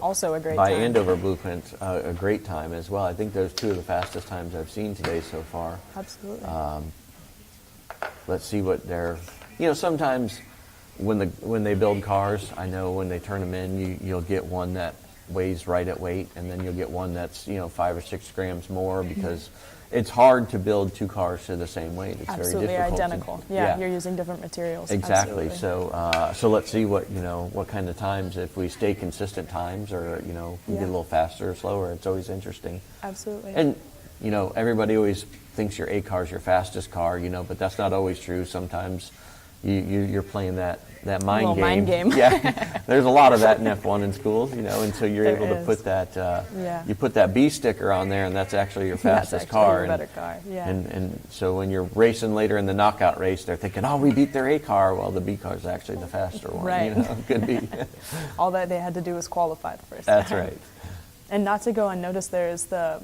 Also a great by time. Andover Blueprint, a great time as well. I think those two are the fastest times I've seen today so far. Absolutely. Let's see what they're. Sometimes when they build cars, I know when they turn them in, you'll get one that weighs right at weight, and then you'll get one that's 5 or 6 grams more, because it's hard to build two cars to the same weight. It's Absolutely very difficult. identical. Yeah, you're using different materials. Exactly. Absolutely. So let's see what kind of times, if we stay consistent times, or we get a little faster or slower. It's always interesting. Absolutely. And everybody always thinks your A car is your fastest car, but that's not always true. Sometimes you're playing that mind game. Mind game. Yeah, there's a lot of that in F1 in schools, until you're able to put that. You put that B sticker on there, and that's actually your fastest car. Your better car. Yeah. And so when you're racing later in the knockout race, they're thinking, "Oh, we beat their A car." Well, the B car is actually the faster one. Right. Could be. All that they had to do was qualify the first That's time. right. And not to go unnoticed, there is the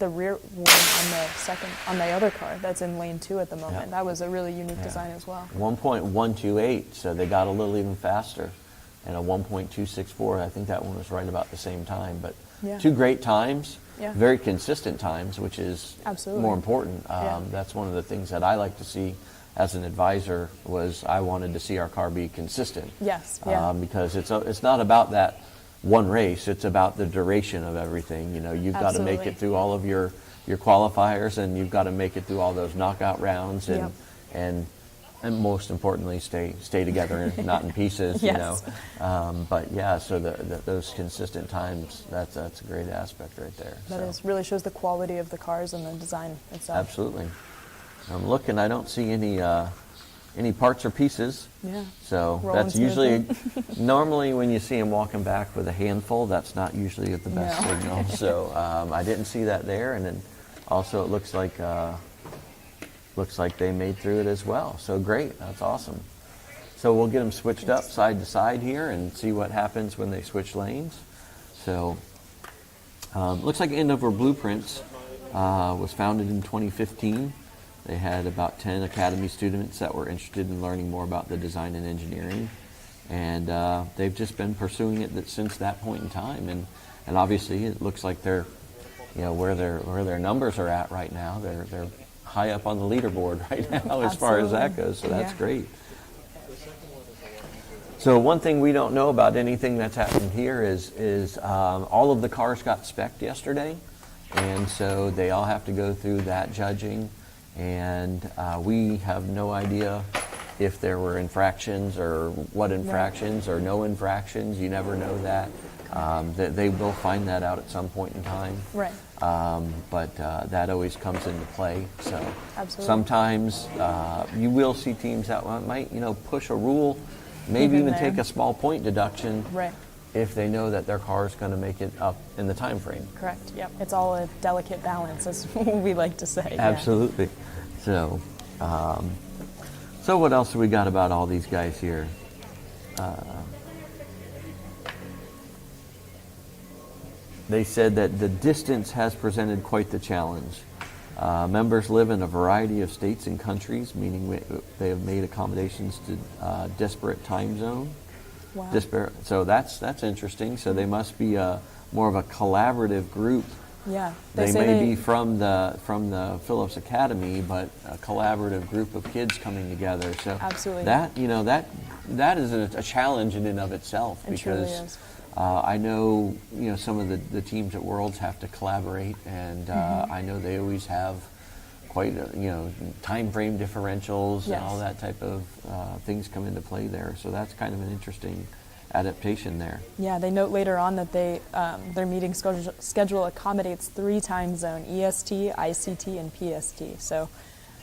rear one on the other car that's in lane 2 at the moment. Yeah. That was a really unique design as well. 1.128, so they got a little even faster, and a 1.264. I think that one was right about the same time. But two great times, very consistent times, which is more important. That's one of the things that I like to see as an advisor. Was I wanted to see our car be consistent. Yes. Because it's not about that one race, it's about the duration of everything. You've got to make it through all of your qualifiers, and you've got to make it through all those knockout rounds, and most importantly, stay together and not in pieces. Yes. But yeah, so those consistent times, that's a great aspect right there. That really shows the quality of the cars and the design itself. Absolutely. I'm looking, I don't see any parts or pieces. Yeah. So Rolling that's usually, smoothly. Normally when you see them walking back with a handful, that's not usually the best signal. So I didn't see that there, and then also it looks like they made through it as well. So great, that's awesome. So we'll get them switched up side to side here and see what happens when they switch lanes. So looks like Andover Blueprints was founded in 2015. They had about 10 academy students that were interested in learning more about the design and engineering, and they've just been pursuing it since that point in time. And obviously, it looks like they're, where their numbers are at right now. They're high up on the leaderboard right now as far as that goes. So that's great. So one thing we don't know about anything that's happened here is all of the cars got spec'd yesterday, and so they all have to go through that judging. And we have no idea if there were infractions or what infractions or no infractions. You never know that. They will find that out at some point in time. Right. But that always comes into play. So Absolutely. sometimes you will see teams that might, push a rule, maybe even take a small point deduction. Right. If they know that their car is going to make it up in the time frame. Correct. Yep. It's all a delicate balance, as we like to say. Absolutely. So, so what else have we got about all these guys here? They said that the distance has presented quite the challenge. Members live in a variety of states and countries, meaning they have made accommodations to disparate time zone. Wow. So that's interesting. So they must be more of a collaborative group Yeah, They say may be from the Phillips Academy, but a collaborative group of kids coming together. So Absolutely. that is a challenge in and of itself, It truly because is. I know some of the teams at Worlds have to collaborate, and I know they always have quite time frame differentials and all that type of things come into play there. So that's kind of an interesting adaptation there. Yeah, they note later on that their meeting schedule accommodates 3 time zone: EST, ICT, and PST. So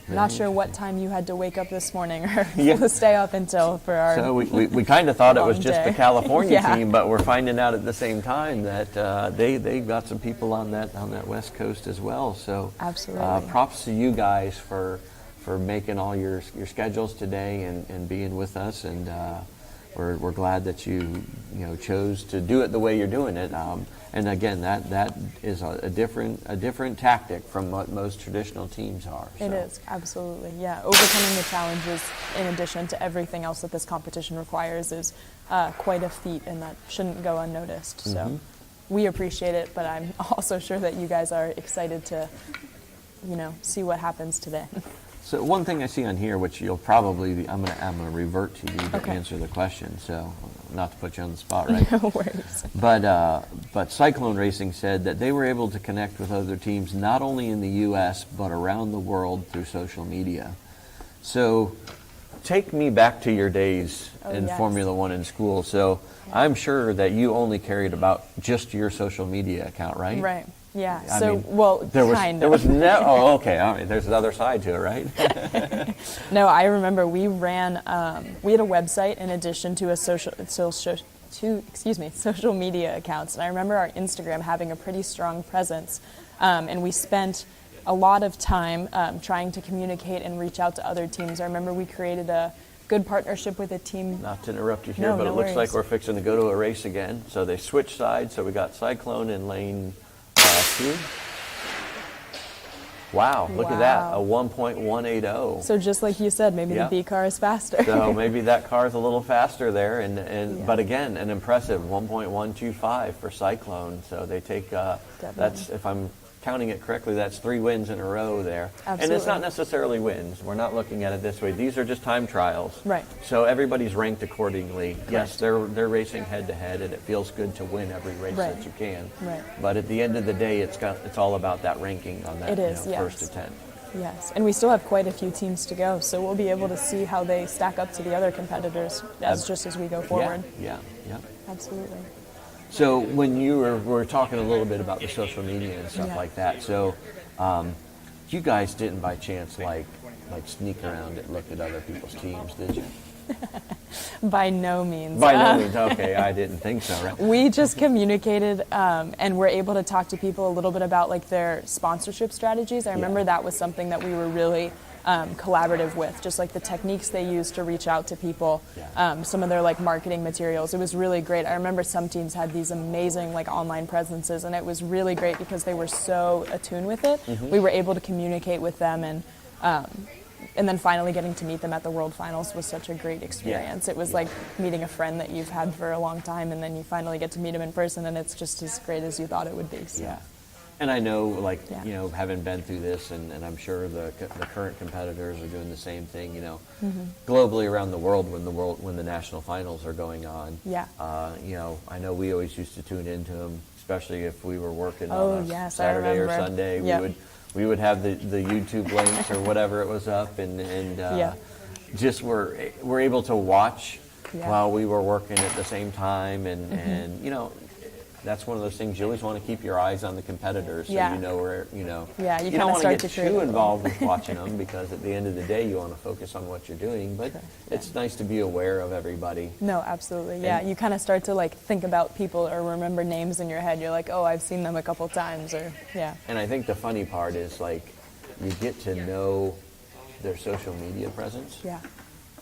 I'm not sure what time you had to wake up this morning or to stay up until for our. So we kind of thought it was just the California Yeah. team, but we're finding out at the same time that they got some people on that West Coast as well. So Absolutely. props to you guys for making all your schedules today and being with us, and we're glad that you chose to do it the way you're doing it. And again, that is a different tactic from what most traditional teams are. It is, absolutely, yeah. Overcoming the challenges in addition to everything else that this competition requires is quite a feat, and that shouldn't go unnoticed. So we appreciate it, but I'm also sure that you guys are excited to, see what happens today. So one thing I see on here, which you'll probably, I'm gonna revert to you to answer the question. So not to put you on the spot, right? No worries. But Cyclone Racing said that they were able to connect with other teams not only in the U.S. but around the world through social media. So take me back to your days in Formula One in school. So I'm sure that you only carried about just your social media account, right? Right. Yeah. There was no. Oh, okay. All right. There's the other side to it, right? No, I remember we ran. We had a website in addition to a social media accounts, and I remember our Instagram having a pretty strong presence, and we spent a lot of time trying to communicate and reach out to other teams. I remember we created a good partnership with a team. Not to interrupt you here, but it looks like we're fixing to go to a race again. So they switched sides. So we got Cyclone in lane 2. Wow, look at that, a 1.180. So just like you said, maybe the B car is faster. So maybe that car is a little faster there, but again, an impressive 1.125 for Cyclone. So they take, that's, if I'm counting it correctly, that's 3 wins in a row there. Absolutely. And it's not necessarily wins. We're not looking at it this way. These are just time trials. Right. So everybody's ranked accordingly. Correct. Yes, they're racing head to head, and it feels good to win every race that you can. Right. But at the end of the day, it's all about that ranking on that first to 10. Yes, and we still have quite a few teams to go, so we'll be able to see how they stack up to the other competitors just as we go forward. Yeah. Absolutely. So when you were talking a little bit about the social media and stuff like that, so you guys didn't by chance like sneak around and look at other people's teams, did you? By no means. By no means. Okay, I didn't think so. Right? We just communicated and were able to talk to people a little bit about like their sponsorship strategies. I remember that was something that we were really collaborative with, just like the techniques they use to reach out to people, some of their like marketing materials. It was really great. I remember some teams had these amazing like online presences, and it was really great because they were so attuned with it. We were able to communicate with them, and then finally getting to meet them at the World Finals was such a great experience. It was like meeting a friend that you've had for a long time, and then you finally get to meet them in person, and it's just as great as you thought it would be. So. Yeah. And I know, having been through this, and I'm sure the current competitors are doing the same thing, globally around the world when the national finals are going on. Yeah. I know we always used to tune into them, especially if we were working on a Saturday or Sunday. Yep. We would have the YouTube links or whatever it was up, and just we're able to watch while we were working at the same time, and that's one of those things you always want to keep your eyes on the competitors, so you know where you don't want to get too involved with watching them, because at the end of the day you want to focus on what you're doing, but it's nice to be aware of everybody. No, absolutely. Yeah, you kind of start to like think about people or remember names in your head. You're like, oh, I've seen them a couple times, or And I think the funny part is like you get to know their social media presence. Yeah.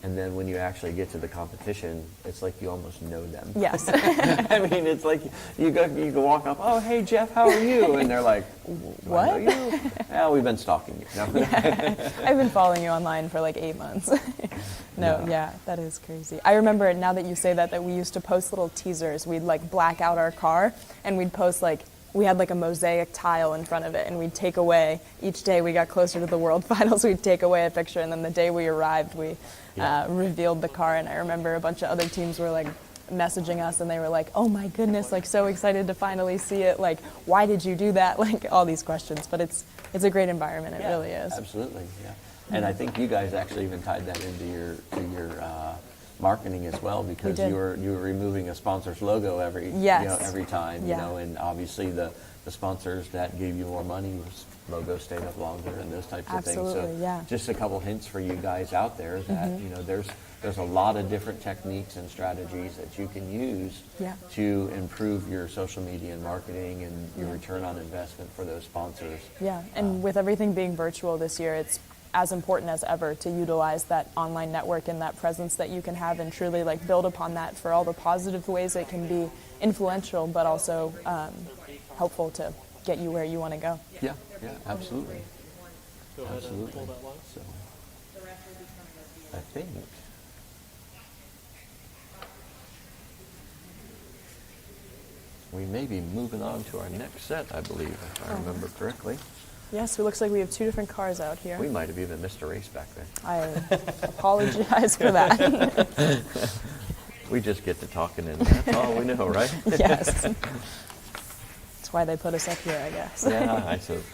And then when you actually get to the competition, it's like you almost know them. Yes. I mean, it's like you go walk up, oh, hey, Jeff, how are you? And they're like, what? I know you? Yeah, we've been stalking you. No. I've been following you online for like 8 months. That is crazy. I remember, now that you say that we used to post little teasers. We'd like black out our car, and we'd post like we had like a mosaic tile in front of it, and we'd take away, each day we got closer to the World Finals, we'd take away a picture, and then the day we arrived, we revealed the car. And I remember a bunch of other teams were like messaging us, and they were like, oh my goodness, like so excited to finally see it, like why did you do that, like all these questions. But it's a great environment, it really is. Absolutely, yeah. And I think you guys actually even tied that into your marketing as well, because you were removing a sponsor's logo every time, you know, and obviously the sponsors that gave you more money, logo stayed up longer and those types of things. So just a couple hints for you guys out there that you know there's a lot of different techniques and strategies that you can use to improve your social media and marketing and your return on investment for those sponsors. Yeah, and with everything being virtual this year, it's as important as ever to utilize that online network and that presence that you can have, and truly like build upon that for all the positive ways it can be influential, but also helpful to get you where you want to go. Yeah, absolutely. Absolutely. So, I think we may be moving on to our next set, I believe, if I remember correctly. Yes, it looks like we have 2 different cars out here. We might have even missed a race back there. I apologize for that. We just get to talking, and that's all we know, right? Yes. That's why they put us up here, I guess. Yeah, I suppose.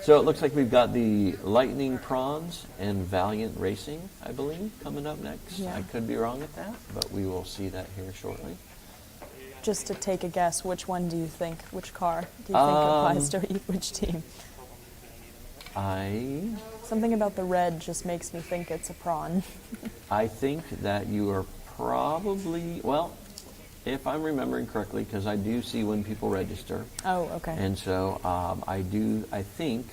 So it looks like we've got the Lightning Prawns and Valiant Racing, I believe, coming up next. Yeah. I could be wrong at that, but we will see that here shortly. Just to take a guess, which one do you think, which car do you think applies to which team? Something about the red just makes me think it's a prawn. I think that you are probably, well, if I'm remembering correctly, because I do see when people register. Oh, okay. And so I think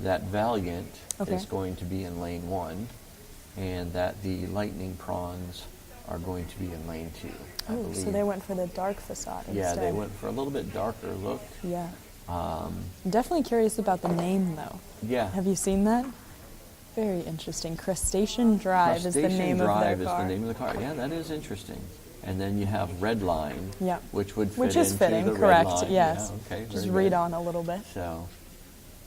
that Valiant is going to be in lane 1, and that the Lightning Prawns are going to be in lane 2. Oh, so they went for the dark facade instead. Yeah, they went for a little bit darker look. Yeah. I'm definitely curious about the name, though. Yeah. Have you seen that? Very interesting. Crustacean Drive is the name of their car. Crustacean Drive is the name of the car. Yeah, that is interesting. And then you have Red Line, which would fit into fitting, the correct, Red Line. Yes. Yeah, okay, just read on a little bit. So,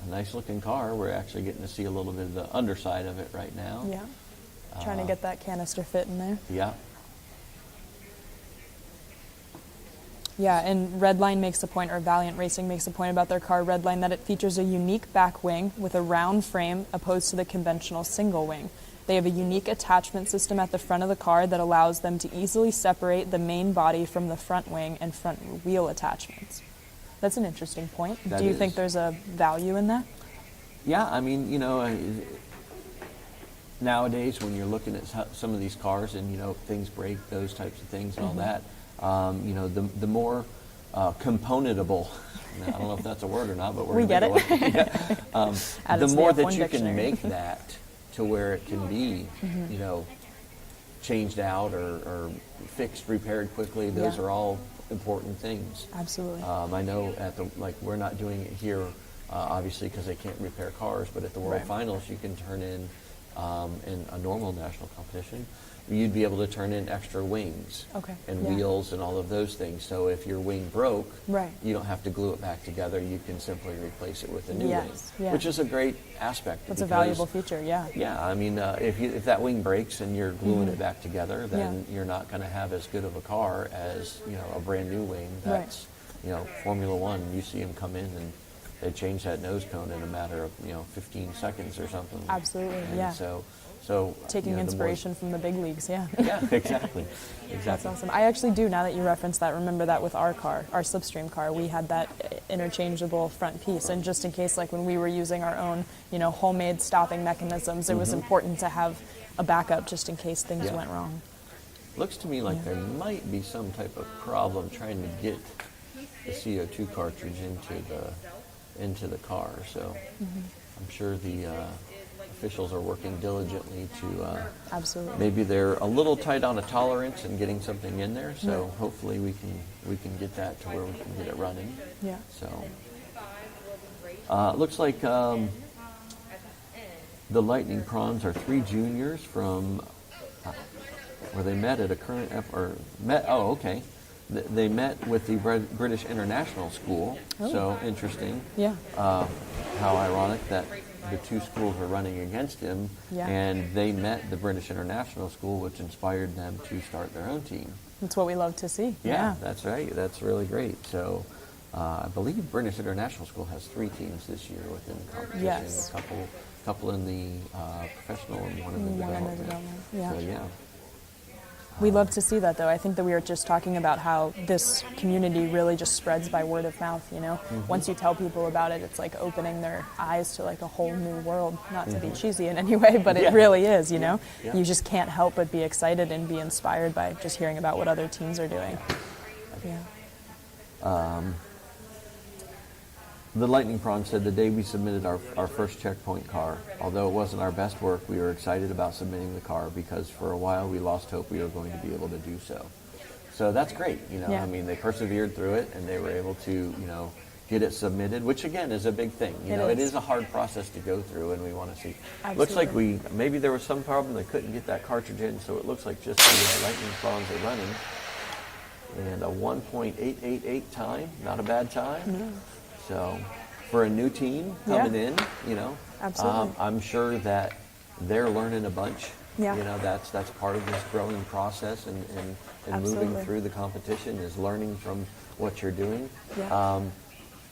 a nice looking car. We're actually getting to see a little bit of the underside of it right now. Yeah. Trying to get that canister fit in there. Yeah. Yeah, and Redline makes a point, or Valiant Racing makes a point about their car Redline, that it features a unique back wing with a round frame opposed to the conventional single wing. They have a unique attachment system at the front of the car that allows them to easily separate the main body from the front wing and front wheel attachments. That's an interesting point. Do you think there's a value in that? Yeah, I mean, you know, nowadays when you're looking at some of these cars and, you know, things break, those types of things and all that, you know, the more componentable, I don't know if that's a word or not, but we get it. The more that you can make that to where it can be, you know, changed out or fixed, repaired quickly, those are all important things. Absolutely. I know we're not doing it here, obviously, because they can't repair cars, but at the World Finals, you can turn in a normal national competition, you'd be able to turn in extra wings and wheels and all of those things. So if your wing broke, you don't have to glue it back together. You can simply replace it with a new wing, which is a great aspect. That's a valuable feature, Yeah, I mean, if that wing breaks and you're gluing it back together, then you're not going to have as good of a car as, you know, a brand new wing. That's, you know, Formula One, you see them come in and they change that nose cone in a matter of, you know, 15 seconds or something. Absolutely, and So taking inspiration from the big leagues, Yeah, exactly. That's awesome. I actually do, now that you reference that, remember that with our car, our Slipstream car, we had that interchangeable front piece. And just in case, like when we were using our own, you know, homemade stopping mechanisms, it was important to have a backup just in case things went wrong. Looks to me like there might be some type of problem trying to get the CO2 cartridge into the car. So I'm sure the officials are working diligently to maybe they're a little tight on a tolerance and getting something in there, so hopefully we can get that to where we can get it running. So looks like the Lightning Prawns are 3 juniors from where they met at a current they met with the British International School. Oh. So interesting. Yeah. How ironic that the two schools were running against him, Yeah. and they met the British International School, which inspired them to start their own team. That's what we love to see. Yeah, that's right. That's really great. So I believe British International School has 3 teams this year within the competition. Yes. A couple in the professional and one in the development. Yeah. So yeah. We love to see that, though. I think that we were just talking about how this community really just spreads by word of mouth, you know? Once you tell people about it, it's like opening their eyes to like a whole new world. Not to be cheesy in any way, but it really is, you know? Yeah. You just can't help but be excited and be inspired by just hearing about what other teams are doing. Yeah. The Lightning Prawn said the day we submitted our first checkpoint car, although it wasn't our best work, we were excited about submitting the car because for a while we lost hope we were going to be able to do so. So that's great, you know. Yeah. I mean, they persevered through it and they were able to, you know, get it submitted, which again is a big thing. It is a hard process to go through, and we want to see. Absolutely. Looks like maybe there was some problem, they couldn't get that cartridge in, so it looks like just the Lightning Prawns are running. And a 1.888 time, not a bad time. No. So, for a new team coming in, you know, Absolutely. I'm sure that they're learning a bunch. Yeah. You know, that's part of this growing process and moving Absolutely. through the competition is learning from what you're doing. Yeah.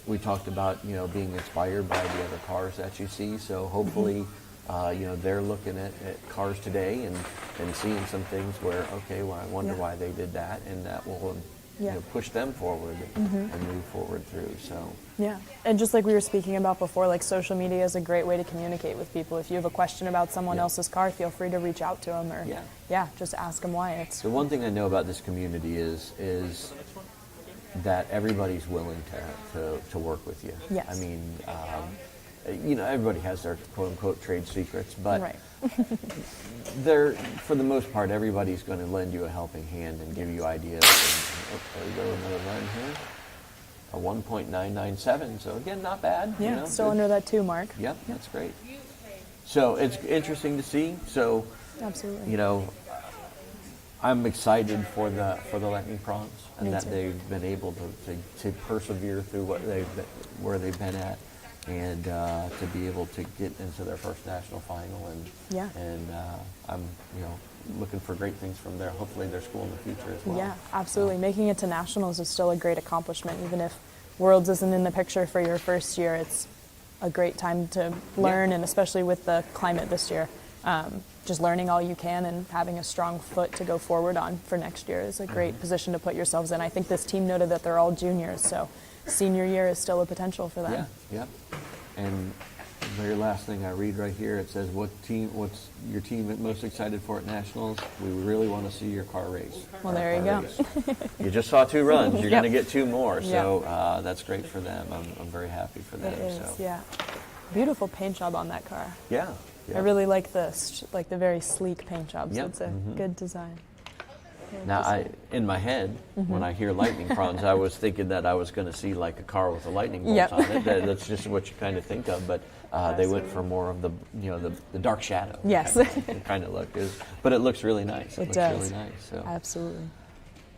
We talked about, you know, being inspired by the other cars that you see. So hopefully, you know, they're looking at cars today and seeing some things where, okay, well, I wonder why they did that, and that will you know, push them forward and move forward through. So Yeah, and just like we were speaking about before, like social media is a great way to communicate with people. If you have a question about someone else's car, feel free to reach out to them or just ask them why. It's the one thing I know about this community is that everybody's willing to work with you. Yes. I mean, you know, everybody has their quote unquote trade secrets, but right. they're, for the most part, everybody's going to lend you a helping hand and give you ideas. And, there we go, another run here. A 1.997, so again, not bad. Yeah, you know, still good. under that 2 mark. Yep, that's great. So it's interesting to see. So, Absolutely. you know, I'm excited for the Lightning Prawns and Me that too. they've been able to persevere through where they've been at, and to be able to get into their first national final, and I'm, you know, looking for great things from there. Hopefully their school in the future as well. Yeah, absolutely. Making it to nationals is still a great accomplishment. Even if Worlds isn't in the picture for your first year, it's a great time to learn, and especially with the climate this year, just learning all you can and having a strong foot to go forward on for next year is a great position to put yourselves in. I think this team noted that they're all juniors, so senior year is still a potential for them. Yeah. And the very last thing I read right here, it says, what's your team most excited for at Nationals? We really want to see your car race. Well, there you go. You just saw 2 runs. You're Yep. going to get 2 more. So that's great for them. I'm very happy for them. It is, so. yeah. Beautiful paint job on that car. Yeah. I really like this, like the very sleek paint jobs. Yep. It's a good design. Yeah, Now, in my head, when I hear Lightning Prawns, I was thinking that I was going to see like a car with a lightning bolt on it. That's just what you kind of think of. But they went for more of the, you know, the dark shadow. Yes. kind of look. But it looks really nice. It looks does. really nice. So. Absolutely.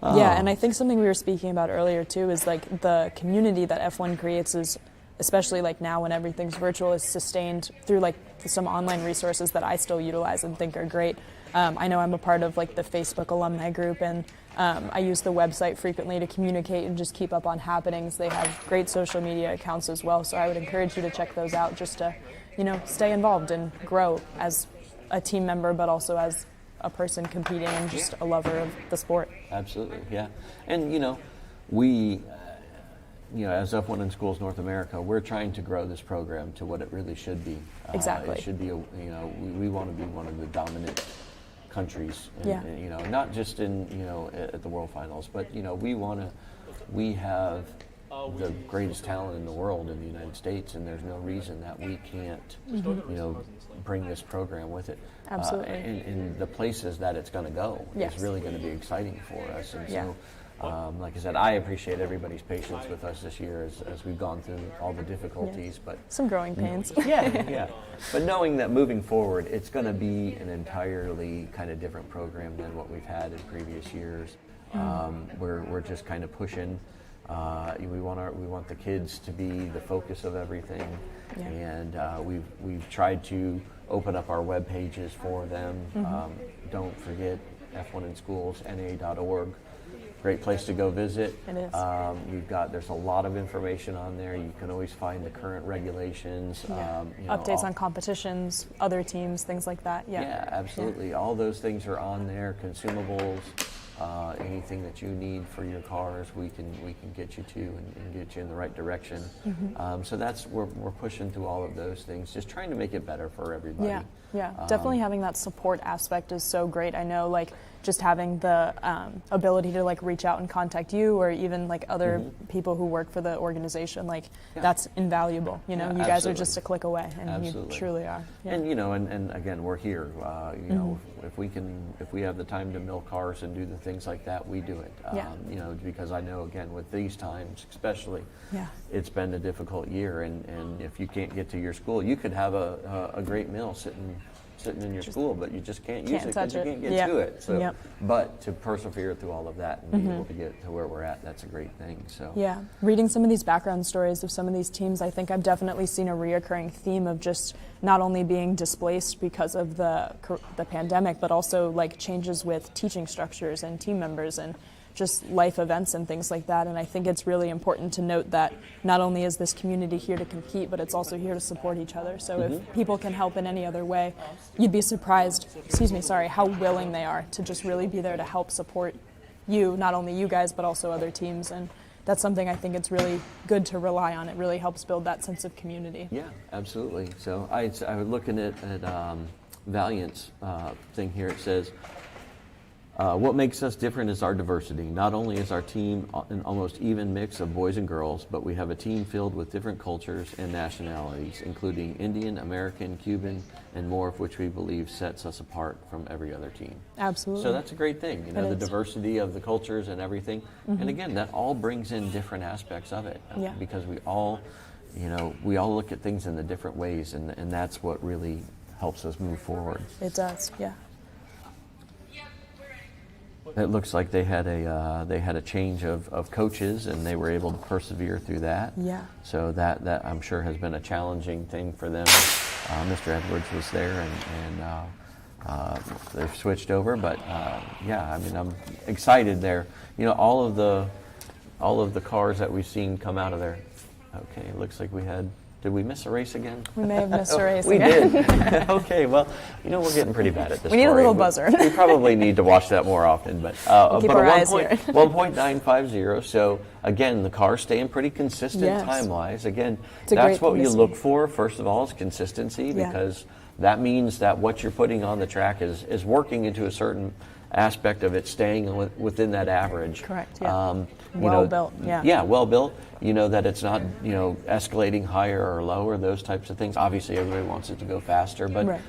Yeah, and I think something we were speaking about earlier too is like the community that F1 creates is, especially like now when everything's virtual, is sustained through like some online resources that I still utilize and think are great. I know I'm a part of like the Facebook alumni group, and I use the website frequently to communicate and just keep up on happenings. They have great social media accounts as well, so I would encourage you to check those out just to, you know, stay involved and grow as a team member, but also as a person competing and just a lover of the sport. Absolutely, yeah. And, you know, we, you know, as F1 in Schools North America, we're trying to grow this program to what it really should be. Exactly. It should be, you know, we want to be one of the dominant countries, and, you know, not just in, you know, at the World Finals, but, you know, we have the greatest talent in the world in the United States, and there's no reason that we can't, you know, bring this program with it. Absolutely. In the places that it's going to go is really going to be exciting for us. And so, like I said, I appreciate everybody's patience with us this year as we've gone through all the difficulties. But some growing pains. yeah. But knowing that moving forward, it's going to be an entirely kind of different program than what we've had in previous years. We're just kind of pushing. We want the kids to be the focus of everything, and we've tried to open up our web pages for them. Don't forget f1inschools.na.org. Great place to go visit. It is. There's a lot of information on there. You can always find the current regulations. Updates on competitions, other teams, things like that. Yeah, absolutely. All those things are on there. Consumables, anything that you need for your cars, we can get you to and get you in the right direction. So we're pushing through all of those things, just trying to make it better for everybody. Yeah, definitely having that support aspect is so great. I know, like, just having the ability to like reach out and contact you, or even like other people who work for the organization, like that's invaluable. You know, you guys are just a click away, and you truly are. And and again, we're here. If we have the time to mill cars and do the things like that, we do it. Because I know, again, with these times especially, it's been a difficult year, and if you can't get to your school, you could have a great mill sitting in your school, but you just can't use it because you can't get to it. So, but to persevere through all of that and be able to get to where we're at, that's a great thing. So reading some of these background stories of some of these teams, I think I've definitely seen a reoccurring theme of just not only being displaced because of the pandemic, but also like changes with teaching structures and team members and just life events and things like that. And I think it's really important to note that not only is this community here to compete, but it's also here to support each other. So if people can help in any other way, you'd be surprised, how willing they are to just really be there to help support you, not only you guys, but also other teams. And that's something I think it's really good to rely on. It really helps build that sense of community. Yeah, absolutely. So I was looking at Valiant's thing here. It says, what makes us different is our diversity. Not only is our team an almost even mix of boys and girls, but we have a team filled with different cultures and nationalities, including Indian, American, Cuban, and more, of which we believe sets us apart from every other team. Absolutely. So that's a great thing, the diversity of the cultures and everything. And again, that all brings in different aspects of it, because we all look at things in the different ways, and that's what really helps us move forward. It does, yeah. It looks like they had a change of coaches, and they were able to persevere through that. Yeah. So that I'm sure has been a challenging thing for them. Mr. Edwards was there, and they've switched over. But I'm excited there. All of the cars that we've seen come out of there. Okay, it looks like we had. Did we miss a race again? We may have missed a race we again. We did. Okay, well, we're getting pretty bad at this. We need a little buzzer. We probably need to watch that more often. But keep our eyes here. 1.950. So again, the car's staying pretty consistent time-wise. Again, that's what you look for. First of all, is consistency, because that means that what you're putting on the track is working into a certain aspect of it, staying within that average. Correct. Yeah. Well built. Yeah. Yeah, well built. That it's not escalating higher or lower, those types of things. Obviously, everybody wants it to go faster, but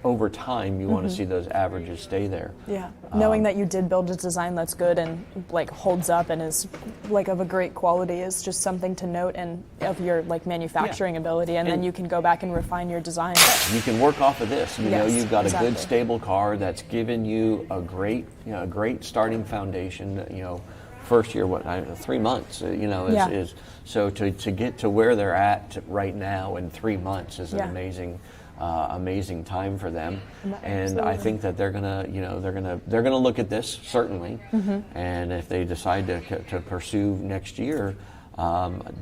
over time, you want to see those averages stay there. Yeah. Knowing that you did build a design that's good and like holds up and is like of a great quality is just something to note, and of your like manufacturing ability, and then you can go back and refine your design. You can work off of this. You've got a good stable car that's given you a great starting foundation. First year, 3 months, is so to get to where they're at right now in 3 months is an amazing time for them. And I think that they're gonna look at this certainly, and if they decide to pursue next year,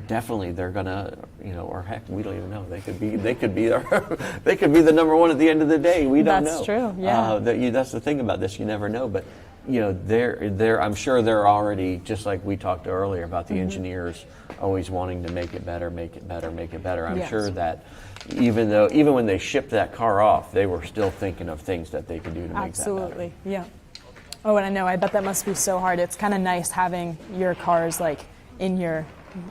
definitely they're gonna, or heck, we don't even know. They could be they could be the number one at the end of the day. We don't know. That's true. Yeah. That's the thing about this. You never know, but. They're I'm sure they're already, just like we talked earlier about the engineers always wanting to make it better. I'm sure that even when they shipped that car off, they were still thinking of things that they could do to make that better. Absolutely, yeah. Oh, and I know, I bet that must be so hard. It's kind of nice having your cars like in your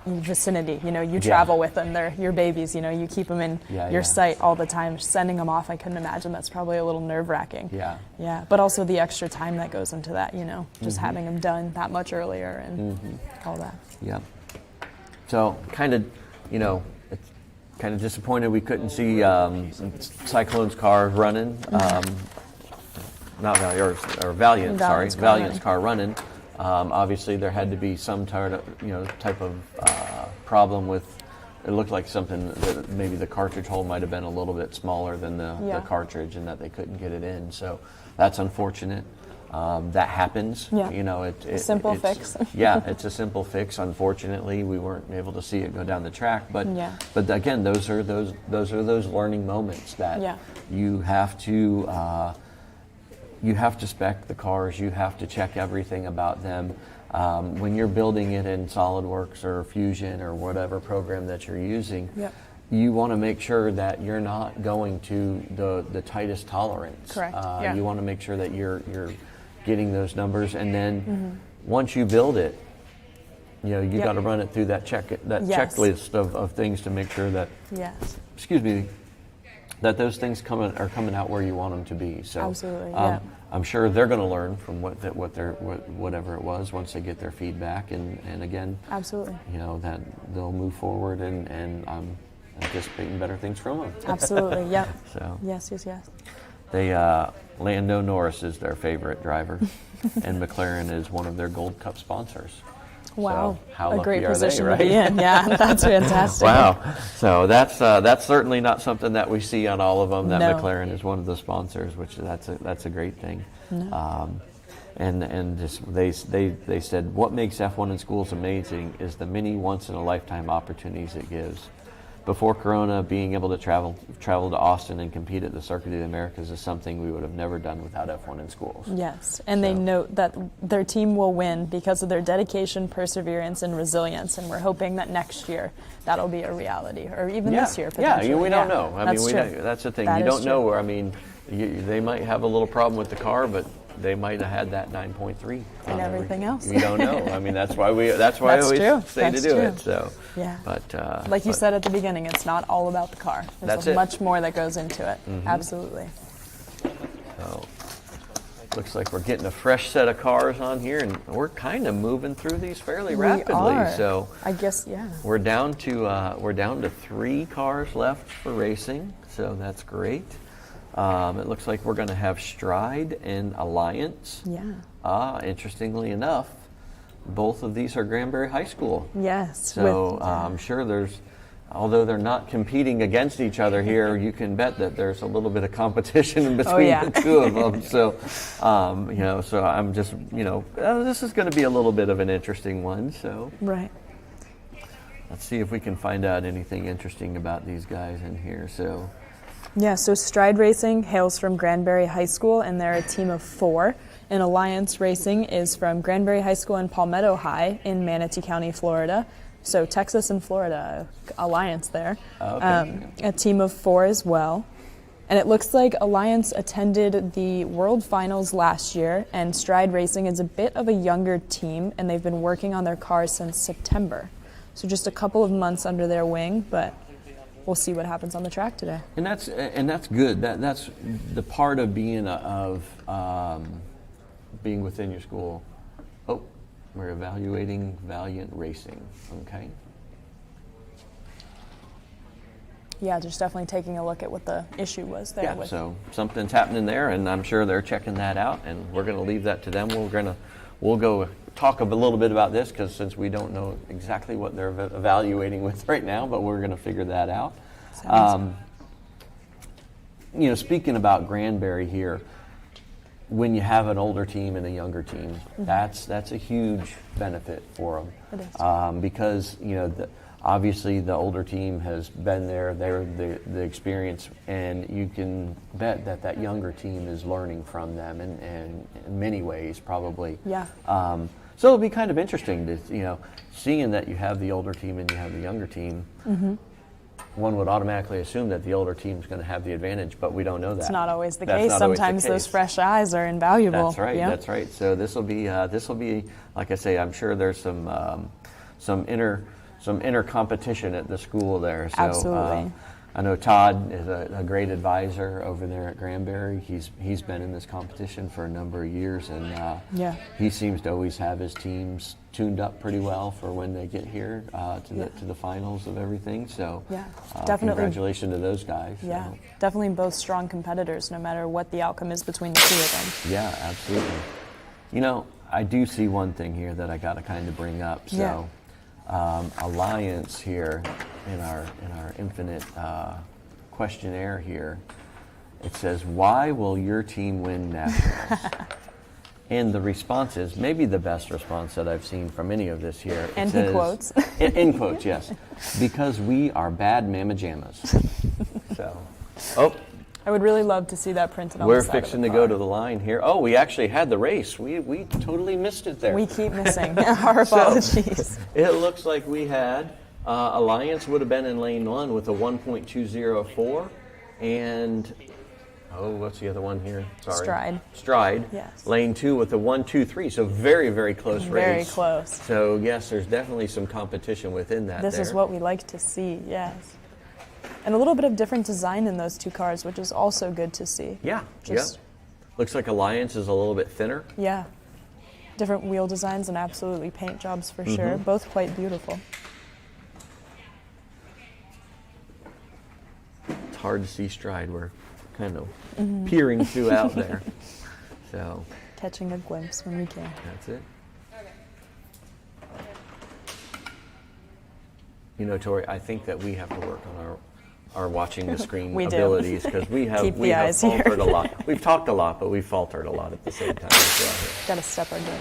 vicinity. You travel with them. They're your babies. You keep them in your sight all the time. Sending them off, I couldn't imagine. That's probably a little nerve-wracking. Yeah. But also the extra time that goes into that. Just having them done that much earlier and all that. Yeah. So kind of, it's kind of disappointed we couldn't see Cyclone's car running. Not Valiant, or Valiant. Valiant's car running. Obviously, there had to be some type of problem with. It looked like something that maybe the cartridge hole might have been a little bit smaller than the cartridge, and that they couldn't get it in. So that's unfortunate. That happens. Yeah. It's simple fix. Yeah, it's a simple fix. Unfortunately, we weren't able to see it go down the track. But again, those are those learning moments that you have to. You have to spec the cars. You have to check everything about them. When you're building it in SolidWorks or Fusion or whatever program that you're using, you want to make sure that you're not going to the tightest tolerance. Correct. You want to make sure that you're getting those numbers, and then once you build it, you got to run it through that checklist of things to make sure that that those things are coming out where you want them to be. So absolutely, I'm sure they're going to learn from whatever it was once they get their feedback, and again, absolutely, that they'll move forward, and I'm anticipating better things from them. Absolutely, yeah. So yes. They Lando Norris is their favorite driver, and McLaren is one of their Gold Cup sponsors. Wow, so how a lucky great are position they, right? to be in. Yeah, that's fantastic. Wow. So that's certainly not something that we see on all of them. That No. McLaren is one of the sponsors, which that's a great thing. No. And just they said what makes F1 in schools amazing is the many once in a lifetime opportunities it gives. Before Corona, being able to travel to Austin and compete at the Circuit of the Americas is something we would have never done without F1 in schools. Yes, and they note that their team will win because of their dedication, perseverance, and resilience, and we're hoping that next year that'll be a reality, or even this year potentially. Yeah, we don't know. That's the thing. That you is don't true. know where. They might have a little problem with the car, but they might have had that 9.3 and everything else. You don't know. That's why I always say to do it. So yeah, but like you said at the beginning, it's not all about the car. There's much more that goes into it. Mm-hmm. Absolutely. So looks like we're getting a fresh set of cars on here, and we're kind of moving through these fairly rapidly. Are. So I guess we're down to 3 cars left for racing. So that's great. It looks like we're going to have Stride and Alliance. Yeah. Interestingly enough, both of these are Granbury High School. Yes. So I'm sure although they're not competing against each other here, you can bet that there's a little bit of competition in between the two of them. So, so I'm just, this is going to be a little bit of an interesting one. So. Right. Let's see if we can find out anything interesting about these guys in here. So. Yeah, so Stride Racing hails from Granbury High School, and they're a team of 4. And Alliance Racing is from Granbury High School and Palmetto High in Manatee County, Florida. So Texas and Florida, Alliance there. Okay. A team of 4 as well. And it looks like Alliance attended the World Finals last year, and Stride Racing is a bit of a younger team, and they've been working on their cars since September. So just a couple of months under their wing, but we'll see what happens on the track today. And that's good. That's the part of being being within your school. Oh, we're evaluating Valiant Racing. Okay. Yeah, just definitely taking a look at what the issue was there. Yeah, so something's happening there, and I'm sure they're checking that out, and we're going to leave that to them. We'll go talk a little bit about this, because since we don't know exactly what they're evaluating with right now, but we're going to figure that out. Speaking about Granbury here, when you have an older team and a younger team, that's a huge benefit for them. It is. Because obviously the older team has been there, they're the experience, and you can bet that younger team is learning from them in many ways, probably. Yeah. So it'll be kind of interesting to seeing that you have the older team and you have the younger team. Mm-hmm. One would automatically assume that the older team is going to have the advantage, but we don't know that. It's not always the case. Sometimes those fresh eyes are invaluable. That's right. Yeah. That's right. So this will be like I say. I'm sure there's some inner competition at the school there. So, absolutely. I know Todd is a great advisor over there at Granbury. He's been in this competition for a number of years, and he seems to always have his teams tuned up pretty well for when they get here to the finals of everything. So definitely. Congratulations to those guys. Yeah, so. Definitely both strong competitors, no matter what the outcome is between the two of them. Yeah, absolutely. I do see one thing here that I got to kind of bring up. So, Alliance here in our infinite questionnaire here, it says, "Why will your team win nationals?" And the response is maybe the best response that I've seen from any of this year. And he quotes. In quotes, yes. "Because we are bad mamma jammas." So, I would really love to see that printed on we're the side fixing of to the go car. to the line here. Oh, we actually had the race. We totally missed it there. We keep missing. Our apologies. It looks like we had Alliance would have been in lane 1 with a 1.204, and what's the other one here? Sorry. Stride. Yes. Lane 2 with a 1.23. So very, very close race. Very close. So yes, there's definitely some competition within that. This is what we like to see. Yes. And a little bit of different design in those two cars, which is also good to see. Yeah. Just- Looks like Alliance is a little bit thinner. Yeah. Different wheel designs and absolutely paint jobs for sure. Both quite beautiful. It's hard to see Stride. We're kind of peering throughout there. So Catching a glimpse when we can. that's it. You know, Tori, I think that we have to work on our watching the screen We do. abilities, because we have Keep the eyes here. faltered a lot. We've talked a lot, but we've faltered a lot at the same time as well. Got to step our game up.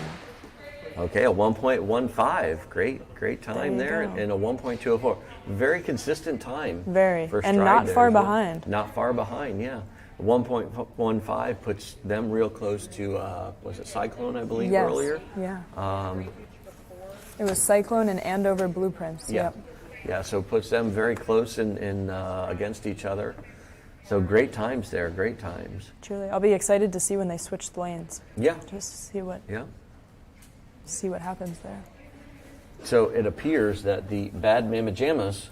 Okay, a 1.15, great time There there, you go. and a 1.204. Very consistent time. Very. For And Stride not there far as well. behind. Not far behind, yeah. 1.15 puts them real close to, was it Cyclone, I believe, Yes. earlier? Yeah. It was Cyclone and Andover Blueprints. Yeah. Yep. Yeah, so puts them very close in against each other. So great times there, great times. Truly. I'll be excited to see when they switch the lanes. Yeah, Just see what happens there. So it appears that the bad mamma jammas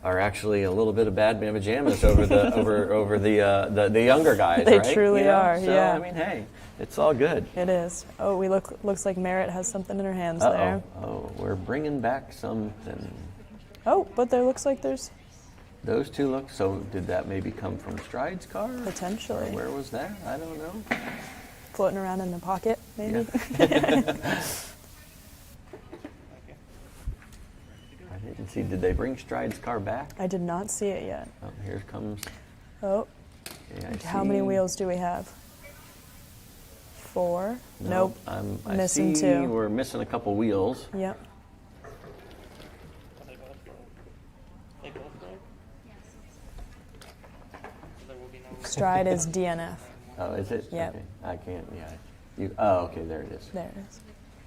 are actually a little bit of bad mamma jammas over the over the younger guys. They right? truly are, So, yeah. I mean, hey, it's all good. It is. Oh, looks like Merritt has something in her hands there. Oh, we're bringing back something. Oh, but there looks like there's Those two look. So did that maybe come from Stride's car? potentially Where was that? I don't know. floating around in the pocket, maybe. Yeah. I didn't see. Did they bring Stride's car back? I did not see it yet. Oh, here comes. Oh, Yeah, I how many see. wheels do we have? 4? Nope. I Missing see 2. We're missing a couple wheels. Yep. Stride is DNF. Oh, is it? Yep. Okay. I can't. Yeah. Okay. There it is. There it is.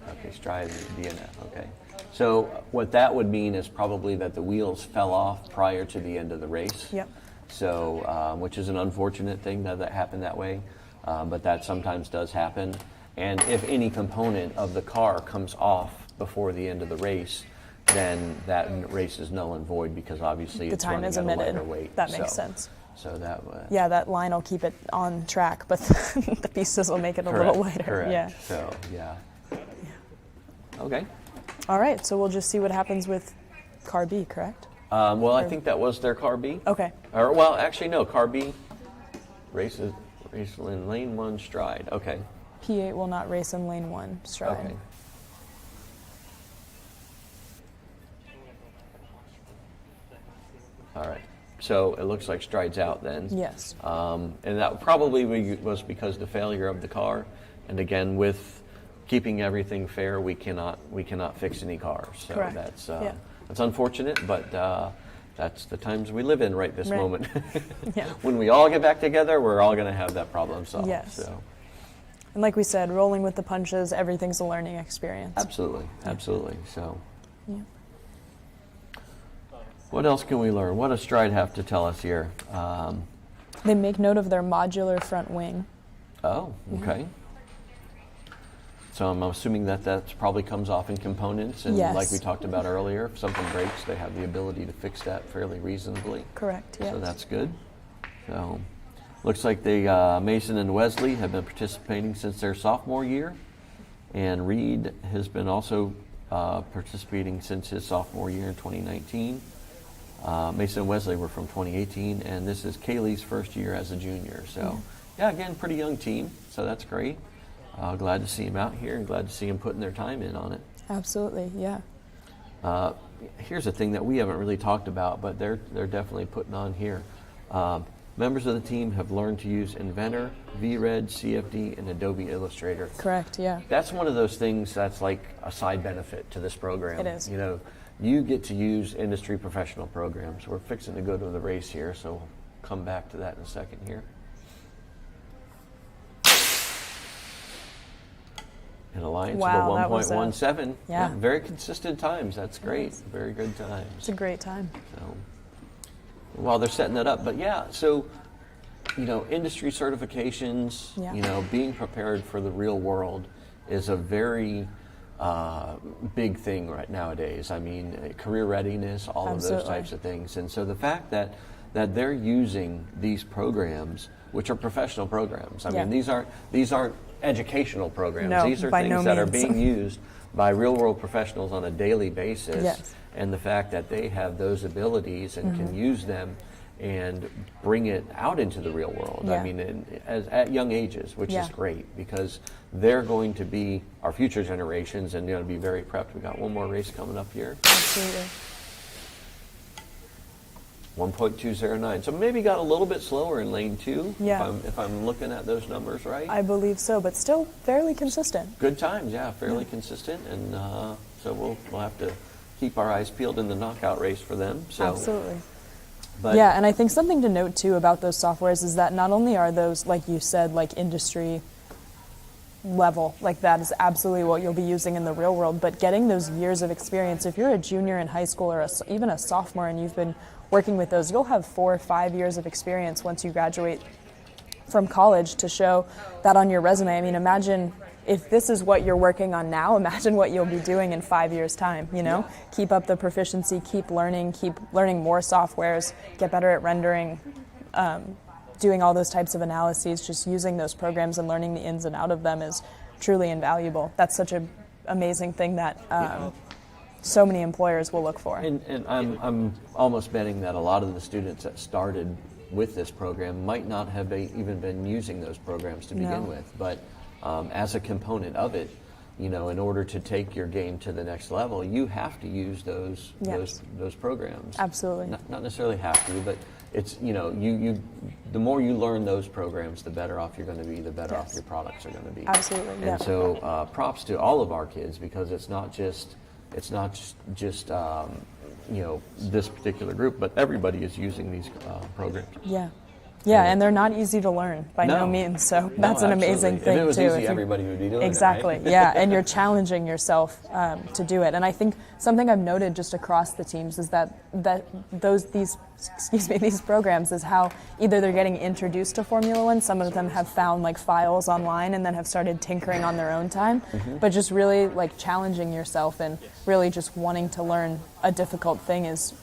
Okay. Stride is DNF. Okay. So what that would mean is probably that the wheels fell off prior to the end of the race. Yep. So, which is an unfortunate thing that happened that way, but that sometimes does happen. And if any component of the car comes off before the end of the race, then that race is null and void, because obviously The it's time running is at a omitted. lighter weight. That makes sense. So that Yeah, that line will keep it on track, but the pieces will make it a little lighter. Correct. Yeah. So yeah. Okay. All right, so we'll just see what happens with car B, correct? Well, I think that was their car B. Okay. Or, well, actually, no. Car B race in lane 1 Stride. Okay. P8 will not race in lane 1, Stride. Okay. All right. So it looks like Stride's out then. Yes. And that probably was because the failure of the car. And again, with keeping everything fair, we cannot fix any cars. So Correct. that's unfortunate, but that's the times we live in right this Right. moment. Yeah. When we all get back together, we're all going to have that problem solved. Yes. So And like we said, rolling with the punches, everything's a learning experience. absolutely. So Yeah. what else can we learn? What does Stride have to tell us here? They make note of their modular front wing. Oh, okay. So I'm assuming that probably comes off in components, and Yes. like we talked about earlier, if something breaks, they have the ability to fix that fairly reasonably. Correct, yes. So that's good. So looks like the Mason and Wesley have been participating since their sophomore year, and Reed has been also participating since his sophomore year in 2019. Mason and Wesley were from 2018, and this is Kaylee's first year as a junior. So, yeah, again, pretty young team, so that's great. Glad to see them out here and glad to see them putting their time in on it. Absolutely, yeah. Here's a thing that we haven't really talked about, but they're definitely putting on here. Members of the team have learned to use Inventor, VRED, CFD, and Adobe Illustrator. Correct, yeah. That's one of those things that's like a side benefit to this program. It is. You know, you get to use industry professional programs. We're fixing to go to the race here, so we'll come back to that in a second here. An alliance Wow, that of a was 1.17. yeah. Very consistent times. That's great. Yes. Very good times. It's a great time. So, while they're setting that up, but yeah, so, you know, industry certifications, Yeah. you know, being prepared for the real world is a very big thing right nowadays. I mean, career readiness, all of those Absolutely. types of things. And so the fact that they're using these programs, which are professional programs. I Yeah. mean, these aren't educational programs. No, These are by things no that are means. being used by real world professionals on a daily basis. Yes. And the fact that they have those abilities and Mm-hmm. can use them and bring it out into the real world. Yeah. I mean, at young ages, which Yeah. is great because they're going to be our future generations and going to be very prepped. We got one more race coming up here. Absolutely. 1.209. So maybe got a little bit slower in lane 2. Yeah. If I'm looking at those numbers right. I believe so, but still fairly consistent. Good times, yeah, fairly consistent, and so we'll have to keep our eyes peeled in the knockout race for them. So, Absolutely. but Yeah, and I think something to note too about those softwares is that not only are those, like you said, like industry level, like that is absolutely what you'll be using in the real world, but getting those years of experience. If you're a junior in high school or even a sophomore and you've been working with those, you'll have 4 or 5 years of experience once you graduate from college to show that on your resume. I mean, imagine if this is what you're working on now, imagine what you'll be doing in 5 years' time, you know? Keep up the proficiency, keep learning more softwares, get better at rendering, doing all those types of analyses, just using those programs and learning the ins and out of them is truly invaluable. That's such an amazing thing that so many employers will look for. And I'm almost betting that a lot of the students that started with this program might not have even been using those programs to begin No. with, but as a component of it, you know, in order to take your game to the next level, you have to use those Yes. those programs. Absolutely. Not necessarily have to, but it's, you know, you the more you learn those programs, the better off you're going to be, the better off Yes. your products are going to be. Absolutely, And yeah. so props to all of our kids because it's not just you know, this particular group, but everybody is using these programs. Yeah. Yeah, and they're not easy to learn by no means, so that's an amazing thing, If it was too. easy, If you- everybody would be doing Exactly, it, right? yeah, and you're challenging yourself to do it. And I think something I've noted just across the teams is that these programs is how either they're getting introduced to Formula One, some of them have found like files online and then have started tinkering on their own time, but just really like challenging yourself and really just wanting to learn a difficult thing is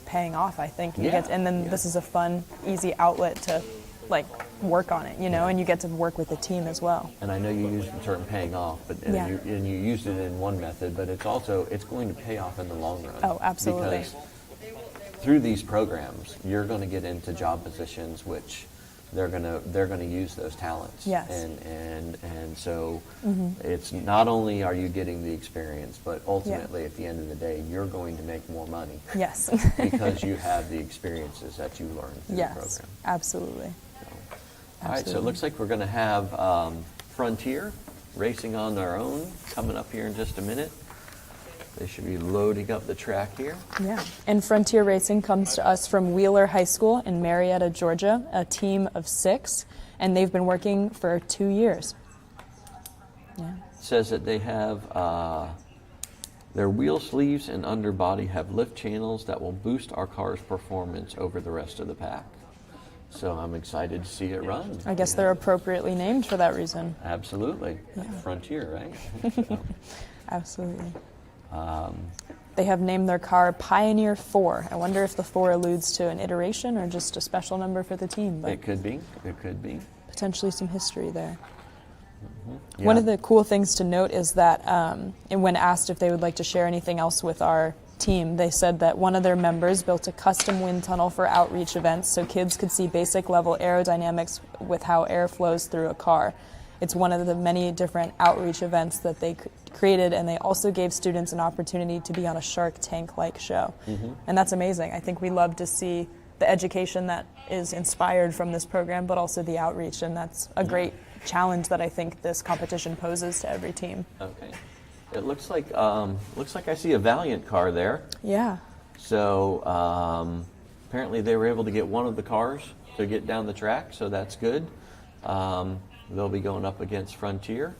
paying off, I think. And then this is a fun, easy outlet to like work on it, you know, and you get to work with the team as well. And I know you used the term paying off, but and you used it in one method, but it's going to pay off in the long run. Oh, absolutely. Because through these programs, you're going to get into job positions which they're going to use those talents. Yes. And so it's not only are you getting the experience, but ultimately at the end of the day, you're going to make more money. Yes. because you have the experiences that you learned through the program. Absolutely. All right, so it looks like we're going to have Frontier racing on their own coming up here in just a minute. They should be loading up the track here. Yeah, and Frontier Racing comes to us from Wheeler High School in Marietta, Georgia, a team of 6, and they've been working for 2 years. Yeah. It says that they have their wheel sleeves and underbody have lift channels that will boost our car's performance over the rest of the pack. So I'm excited to see it run. I guess they're appropriately named for that reason. Absolutely. Yeah. Frontier, right? So, Absolutely. They have named their car Pioneer 4. I wonder if the 4 alludes to an iteration or just a special number for the team, but it could be. It could be. potentially some history there. Yeah. One of the cool things to note is that and when asked if they would like to share anything else with our team, they said that one of their members built a custom wind tunnel for outreach events so kids could see basic level aerodynamics with how air flows through a car. it's one of the many different outreach events that they created, and they also gave students an opportunity to be on a Shark Tank-like show. And that's amazing. I think we love to see the education that is inspired from this program, but also the outreach, and that's a great challenge that I think this competition poses to every team. Okay. It looks like I see a Valiant car there. Yeah. So apparently they were able to get one of the cars to get down the track, so that's good. They'll be going up against Frontier.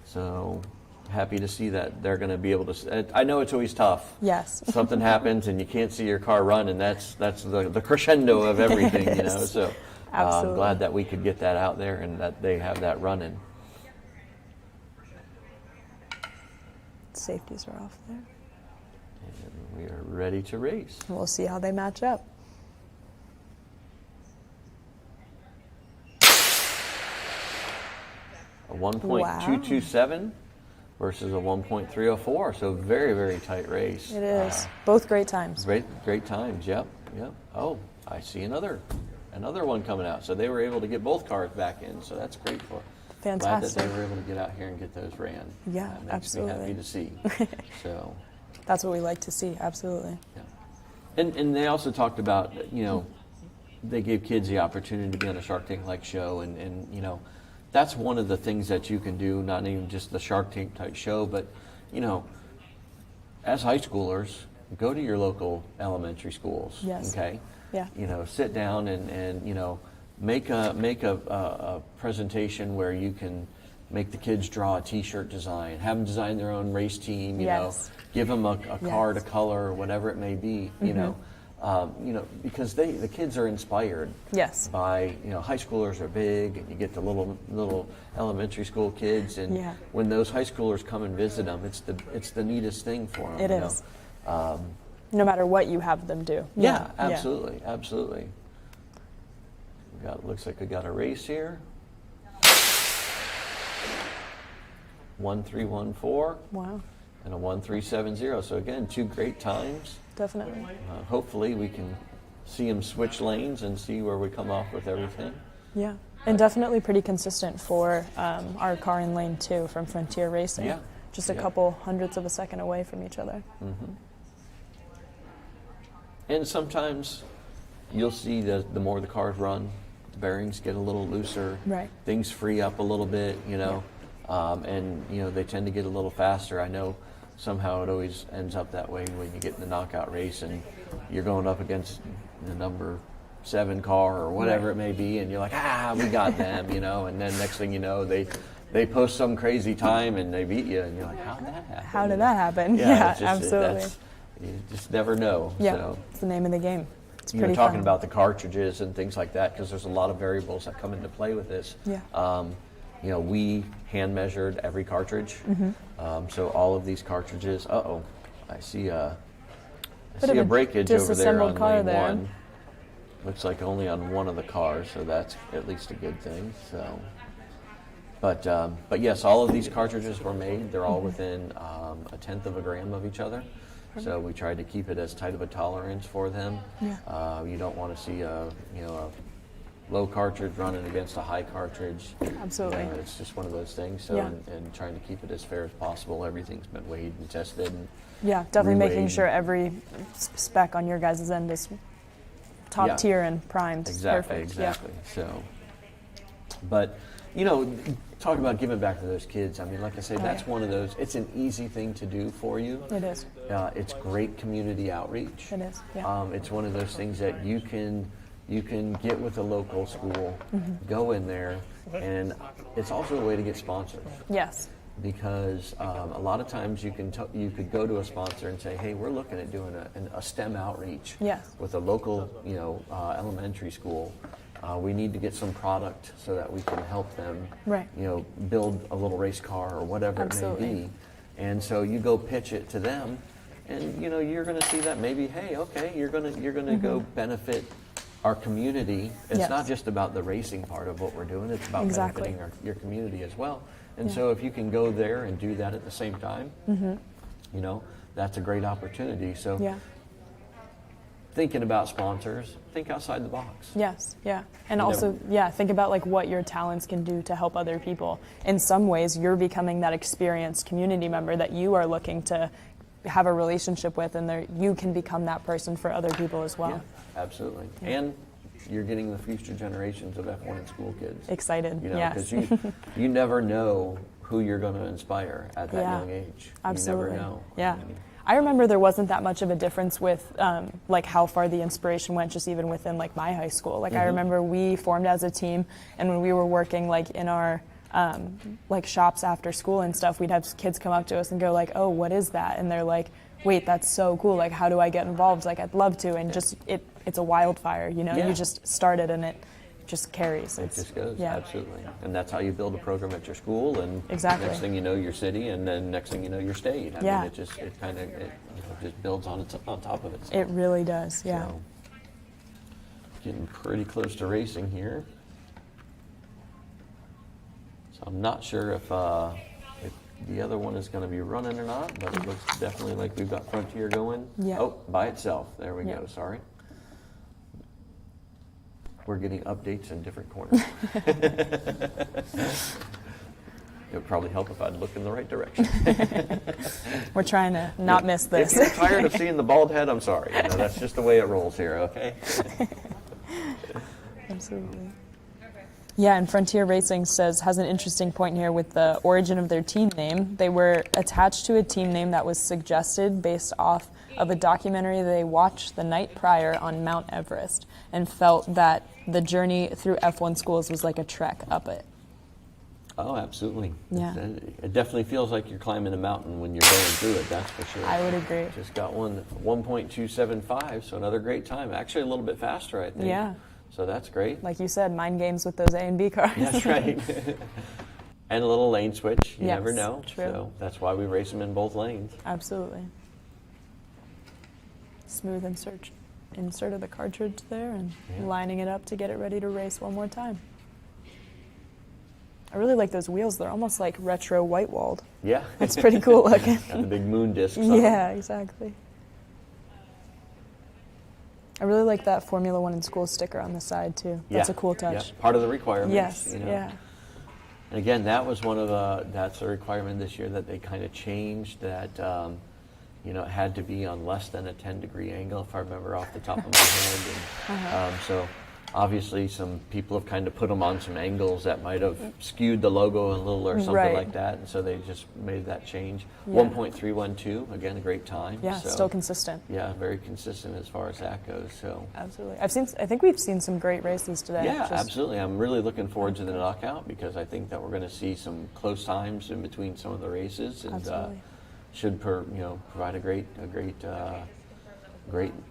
So happy to see that they're going to be able to. I know it's always tough. Yes. Something happens and you can't see your car run, and that's the crescendo of everything, you know. So I'm glad that we could get that out there and that they have that running. Safeties are off there. And we are ready to race. We'll see how they match up. A 1.227 versus a 1.304, so very, very tight race. It is. Both great times. Great times, yep. Oh, I see another one coming out. So they were able to get both cars back in, so that's great for Fantastic. Glad that they were able to get out here and get those ran. Yeah, that makes absolutely. me happy to see. So that's what we like to see, absolutely. Yeah. And they also talked about, you know, they gave kids the opportunity to be on a Shark Tank-like show, and you know, that's one of the things that you can do, not even just the Shark Tank type show, but, you know, as high schoolers, go to your local elementary schools. Yes. Okay? Yeah. You know, sit down and you know, make a presentation where you can make the kids draw a T-shirt design, have them design their own race team, you know, give them a car to color or whatever it may be, you know, because the kids are inspired by, you know, high schoolers are big, and you get the little elementary school kids, and when those high schoolers come and visit them, it's the neatest thing for them. It is. No matter what you have them do. Yeah, absolutely, absolutely. Looks like we got a race here. 1314. Wow. And a 1370. So again, two great times. Definitely. Hopefully we can see them switch lanes and see where we come off with everything. Yeah, and definitely pretty consistent for our car in lane 2 from Frontier Racing. Yeah. Just a couple hundredths of a second away from each other. And sometimes you'll see that the more the cars run, the bearings get a little looser. Right. Things free up a little bit, you know. And, you know, they tend to get a little faster. I know somehow it always ends up that way when you get in the knockout race and you're going up against the number 7 car or whatever it may be, and you're like, we got them, you know, and then next thing you know, they post some crazy time and they beat you, and you're like, how did that happen? How did that happen? Yeah, absolutely. You just never know. Yeah, So, it's the name of the game. It's you pretty were talking fun. about the cartridges and things like that, because there's a lot of variables that come into play with this. Yeah. You know, we hand measured every cartridge. So all of these cartridges, I see a breakage over there on car lane there. 1. Looks like only on one of the cars, so that's at least a good thing. So, but yes, all of these cartridges were made. They're all within a tenth of a gram of each other. So we tried to keep it as tight of a tolerance for them. Yeah. You don't want to see a low cartridge running against a high cartridge. Absolutely. It's just one of those things. So, and trying to keep it as fair as possible. Everything's been weighed and tested. And Yeah, definitely making reweighed. sure every spec on your guys' end is top tier and primed. Exactly, Perfect. exactly. So, but, you know, talk about giving back to those kids. I mean, like I say, that's one of those, it's an easy thing to do for you. It is. It's great community outreach. It is, yeah. It's one of those things that you can get with a local school, go in there, and it's also a way to get sponsors. Yes. Because a lot of times you could go to a sponsor and say, hey, we're looking at doing a STEM outreach with a local, elementary school. We need to get some product so that we can help them, build a little race car or whatever it may be. And so you go pitch it to them, and you're going to see that maybe, hey, okay, you're going to go benefit our community. It's not just about the racing part of what we're doing; it's about benefiting your community as well. And so if you can go there and do that at the same time, that's a great opportunity. So thinking about sponsors, think outside the box. Yes, yeah. And You also, never- yeah, think about like what your talents can do to help other people. In some ways, you're becoming that experienced community member that you are looking to have a relationship with, and there, you can become that person for other people as well. Yeah, absolutely. And you're getting the future generations of F1 in school kids. Excited, You know, yes. because you never know who you're going to inspire at that Yeah, young age. absolutely. You never know. Yeah. I mean, I remember there wasn't that much of a difference with like how far the inspiration went, just even within like my high school. Like I remember we formed as a team, and when we were working like in our like shops after school and stuff, we'd have kids come up to us and go like, "Oh, what is that?" And they're like, "Wait, that's so cool. Like, how do I get involved? Like, I'd love to." And just it's a wildfire, you know. Yeah. You just start it and it just carries. it just goes, yeah. absolutely. And that's how you build a program at your school, and Exactly. next thing you know, your city, and then next thing you know, your state. I Yeah. mean, it just builds on top of itself. It really does. Yeah. So, getting pretty close to racing here. So I'm not sure if the other one is going to be running or not, but it looks definitely like we've got Frontier going. Yeah. Oh, by itself. There we Yeah. go. Sorry. We're getting updates in different corners. It would probably help if I'd look in the right direction. We're trying to not miss this. If you're tired of seeing the bald head, I'm sorry. You know, that's just the way it rolls here, okay? Absolutely. Yeah, and Frontier Racing has an interesting point here with the origin of their team name. They were attached to a team name that was suggested based off of a documentary they watched the night prior on Mount Everest, and felt that the journey through F1 schools was like a trek up it. Oh, absolutely. Yeah. It definitely feels like you're climbing a mountain when you're going through it, that's for sure. I would agree. Just got 1.275, so another great time. Actually, a little bit faster, I think. Yeah. So that's great. Like you said, mind games with those A and B cars. That's right. And a little lane switch. You Yes, never know. true. So that's why we race them in both lanes. Absolutely. Smooth insert of the cartridge there, and Yeah. lining it up to get it ready to race one more time. I really like those wheels. They're almost like retro white-walled. Yeah. It's pretty cool looking. Got the big moon discs on them. Yeah, exactly. I really like that Formula One in School sticker on the side too. That's Yeah, a cool touch. yeah, part of the requirements. Yes, you know. yeah. And again, that was that's a requirement this year that they kind of changed that, it had to be on less than a 10-degree angle, if I remember off the top of my head. And, so obviously some people have kind of put them on some angles that might have skewed the logo a little or something Right. like that. And so they just made that change. Yeah. 1.312, again, a great time. Yeah, so, still consistent. Yeah, very consistent as far as that goes. So. Absolutely. I think we've seen some great races today. Yeah, Just- absolutely. I'm really looking forward to the knockout because I think that we're going to see some close times in between some of the races, and Absolutely. should provide a great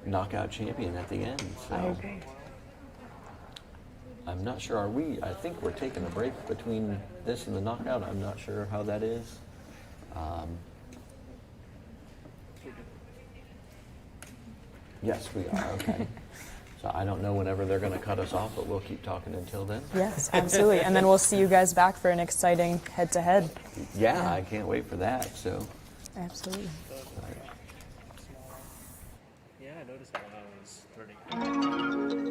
knockout champion at the end. So I agree. I'm not sure. I think we're taking a break between this and the knockout. I'm not sure how that is. Yes, we are. Okay. So I don't know whenever they're going to cut us off, but we'll keep talking until then. Yes, absolutely. And then we'll see you guys back for an exciting head-to-head. Yeah, I can't wait for that. So. Absolutely. Yeah, I noticed that when I was learning.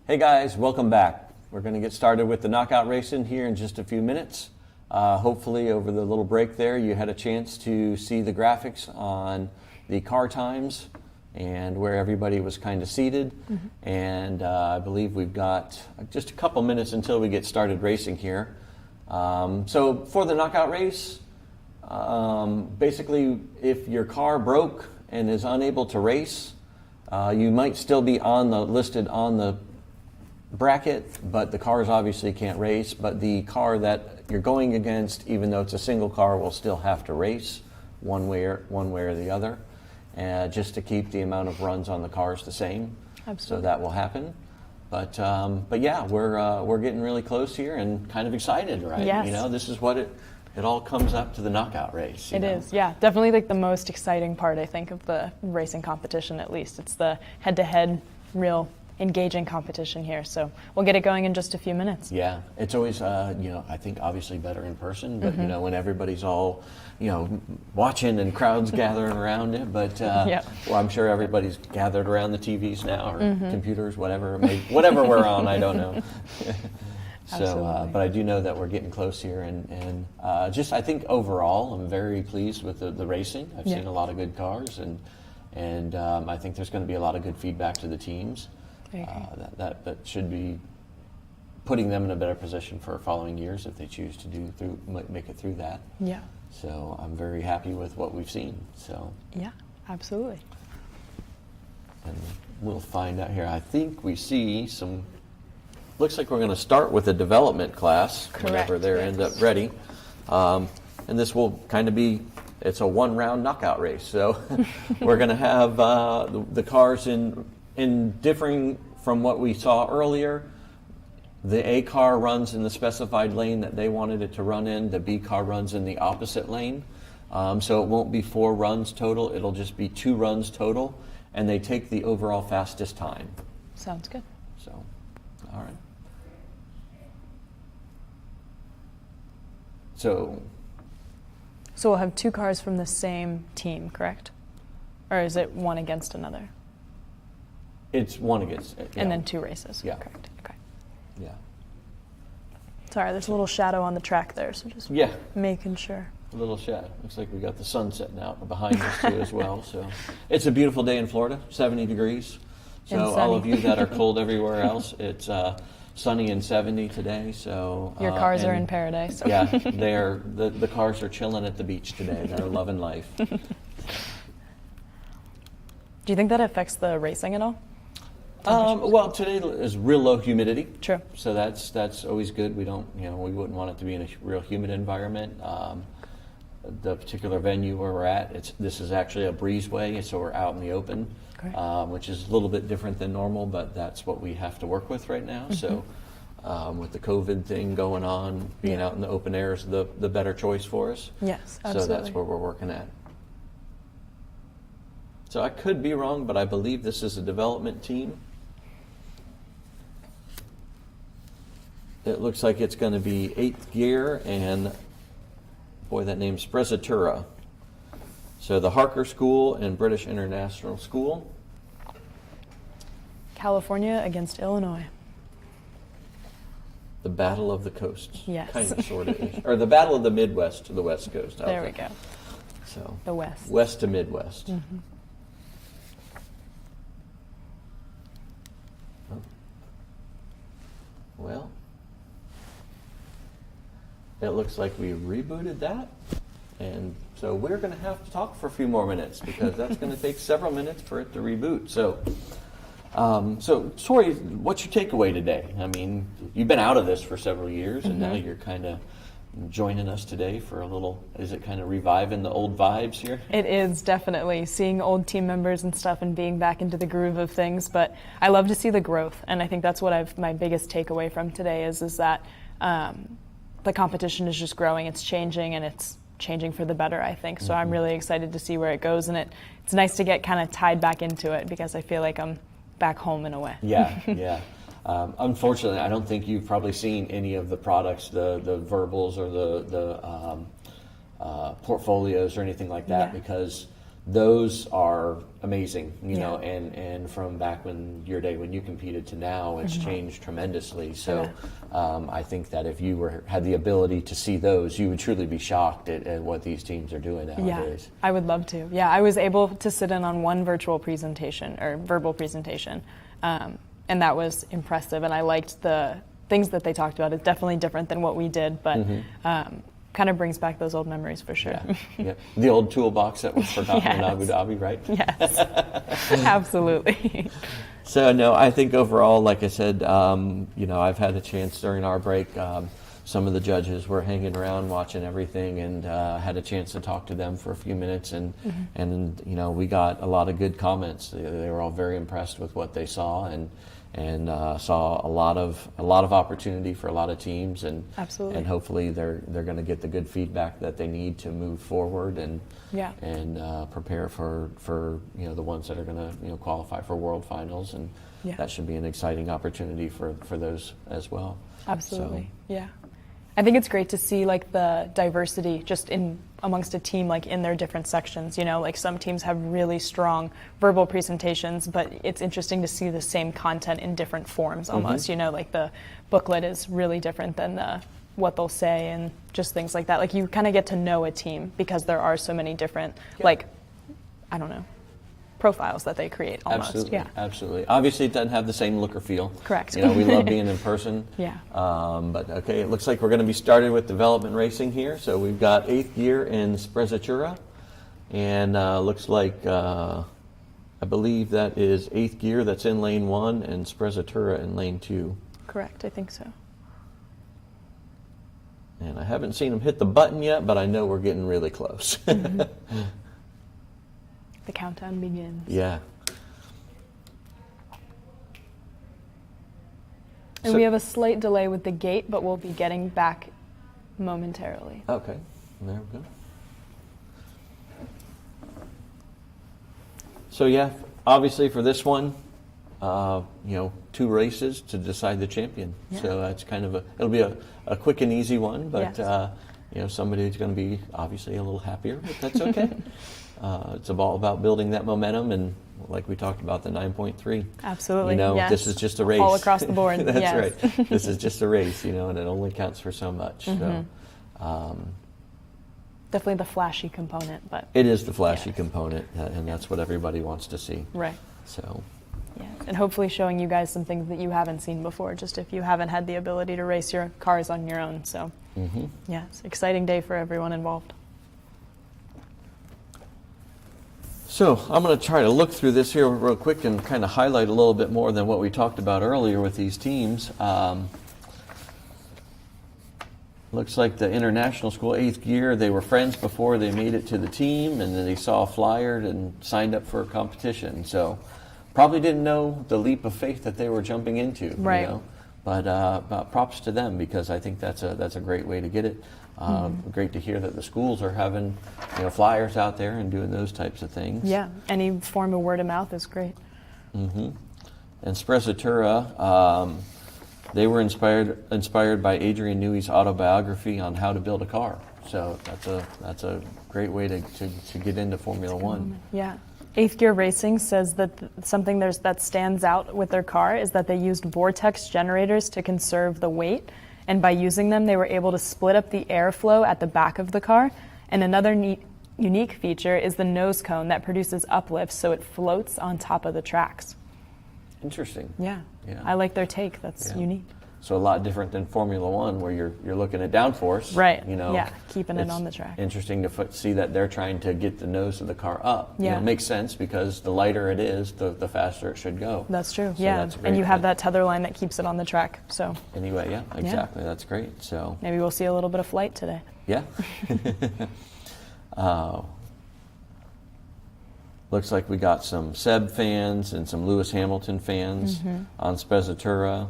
Hey guys, welcome back. We're going to get started with the knockout racing here in just a few minutes. Hopefully over the little break there you had a chance to see the graphics on the car times and where everybody was kind of seated. And I believe we've got just a couple minutes until we get started racing here. So for the knockout race, basically if your car broke and is unable to race, you might still be listed on the bracket, but the cars obviously can't race. But the car that you're going against, even though it's a single car, will still have to race one way or the other, just to keep the amount of runs on the cars the same. Absolutely. So that will happen. But yeah, we're getting really close here and kind of excited, right? Yes. You know, this is what it all comes up to, the knockout race. It is, yeah. Definitely like the most exciting part, I think, of the racing competition, at least. It's the head-to-head, real engaging competition here. So we'll get it going in just a few minutes. Yeah, it's always, I think obviously better in person, but when everybody's all, watching and crowds gathering around it. But well, I'm sure everybody's gathered around the TVs now or computers, whatever we're on, I don't know. So, but I do know that we're getting close here, and just I think overall I'm very pleased with the racing. I've seen a lot of good cars, and I think there's going to be a lot of good feedback to the teams. That should be putting them in a better position for following years if they choose to make it through that. Yeah. So I'm very happy with what we've seen. So Yeah, absolutely. and we'll find out here. I think we see some. Looks like we're going to start with a development class whenever they end up ready, and this will kind of be. It's a one-round knockout race. So we're going to have the cars in differing from what we saw earlier. The A car runs in the specified lane that they wanted it to run in. The B car runs in the opposite lane. So it won't be 4 runs total. It'll just be 2 runs total. And they take the overall fastest time. Sounds good. So, all right. So we'll have 2 cars from the same team, correct? Or is it one against another? It's one against it. And then 2 races? Yeah. Correct. Okay. Yeah. Sorry, there's a little shadow on the track there, so just Yeah. making sure. A little shadow. Looks like we got the sun setting out behind us too as well. So it's a beautiful day in Florida, 70 degrees. So And all of sunny. you that are cold everywhere else, it's sunny and 70 today. So Your cars are and in paradise. Yeah, the cars are chilling at the beach today. They're loving life. Do you think that affects the racing at all? Well, today is real low humidity. True. So that's always good. We don't, we wouldn't want it to be in a real humid environment. The particular venue where we're at, this is actually a breezeway, so we're out in the open, Great. which is a little bit different than normal, but that's what we have to work with right now. So with the COVID thing going on, being Yeah. out in the open air is the better choice for us. Yes, So absolutely. that's where we're working at. So I could be wrong, but I believe this is a development team. It looks like it's going to be 8th gear, and boy, that name's Sprezzatura. So the Harker School and British International School. California against Illinois. The Battle of the Coasts. Yes. Kind of, sort of. Or the Battle of the Midwest to the West Coast. There we go. So The West. West to Midwest. Oh. Well, it looks like we rebooted that. And so we're going to have to talk for a few more minutes because that's going to take several minutes for it to reboot. So, Tori, what's your takeaway today? I mean, you've been out of this for several years, and now you're kind of joining us today for a little, is it kind of reviving the old vibes here? It is definitely seeing old team members and stuff and being back into the groove of things, but I love to see the growth, and I think that's what my biggest takeaway from today is that the competition is just growing, it's changing, and it's changing for the better, I think. So I'm really excited to see where it goes, and it's nice to get kind of tied back into it because I feel like I'm back home in a way. Yeah. Unfortunately, I don't think you've probably seen any of the products, the verbals or the portfolios or anything like that, Yeah. because those are amazing, you Yeah. know, and from back when your day when you competed to now, it's changed tremendously. So I think that if you had the ability to see those, you would truly be shocked at what these teams are doing nowadays. Yeah, I would love to. Yeah, I was able to sit in on one virtual presentation or verbal presentation, and that was impressive. And I liked the things that they talked about. It's definitely different than what we did, but kind of brings back those old memories for sure. Yeah. The old toolbox that was forgotten in Yes. Abu Dhabi, right? Yes, absolutely. So no, I think overall, like I said, I've had a chance during our break. Some of the judges were hanging around watching everything, and had a chance to talk to them for a few minutes, and we got a lot of good comments. They were all very impressed with what they saw, and saw a lot of opportunity for a lot of teams, and Absolutely. and hopefully they're going to get the good feedback that they need to move forward and prepare for the ones that are going to qualify for World Finals, and that should be an exciting opportunity for those as well. Absolutely. So, Yeah. I think it's great to see like the diversity just amongst a team, like in their different sections, like some teams have really strong verbal presentations, but it's interesting to see the same content in different forms almost, like the booklet is really different than what they'll say and just things like that. Like you kind of get to know a team because there are so many different, profiles that they create almost. Absolutely, Yeah. absolutely. Obviously, it doesn't have the same look or feel. Correct. We love being in person. Yeah. But okay, it looks like we're going to be started with development racing here. So we've got 8th gear in Sprezzatura, and looks like I believe that is 8th gear that's in lane 1 and Sprezzatura in lane 2. Correct. I think so. And I haven't seen them hit the button yet, but I know we're getting really close. The countdown begins. Yeah. And So- we have a slight delay with the gate, but we'll be getting back momentarily. Okay, there we go. So yeah, obviously for this one, 2 races to decide the champion. Yeah. So that's kind of it'll be a quick and easy one, but Yes. somebody's going to be obviously a little happier, but that's okay. It's all about building that momentum, and like we talked about, the 9.3. Absolutely. Yes. This is just a race. All across the board. That's yes. right. This is just a race, and it only counts for so much. So, definitely the flashy component, but it is the flashy component, and that's what everybody wants to see. right. So, Yeah, and hopefully showing you guys some things that you haven't seen before, just if you haven't had the ability to race your cars on your own. So, yeah, it's an exciting day for everyone involved. So I'm going to try to look through this here real quick and kind of highlight a little bit more than what we talked about earlier with these teams. Looks like the international school, 8th gear, they were friends before they made it to the team, and then they saw a flyer and signed up for a competition. So probably didn't know the leap of faith that they were jumping into. Right. But props to them, because I think that's a great way to get it. Great to hear that the schools are having flyers out there and doing those types of things. Yeah, any form of word of mouth is great. And Sprezzatura, they were inspired by Adrian Newey's autobiography on how to build a car. So that's a great way to get into Formula One. Yeah. 8th Gear Racing says that something that stands out with their car is that they used vortex generators to conserve the weight, and by using them they were able to split up the airflow at the back of the car. And another unique feature is the nose cone that produces uplift, so it floats on top of the tracks. Interesting. Yeah. Yeah. I like their take. That's unique. So a lot different than Formula One, where you're looking at downforce. Right. Yeah, keeping it on the track. Interesting to see that they're trying to get the nose of the car up. Yeah. It makes sense, because the lighter it is, the faster it should go. That's true. So yeah. that's And you great. have that tether line that keeps it on the track. So Anyway, yeah, exactly. That's great. So maybe we'll see a little bit of flight today. yeah. Looks like we got some Seb fans and some Lewis Hamilton fans on Sprezzatura.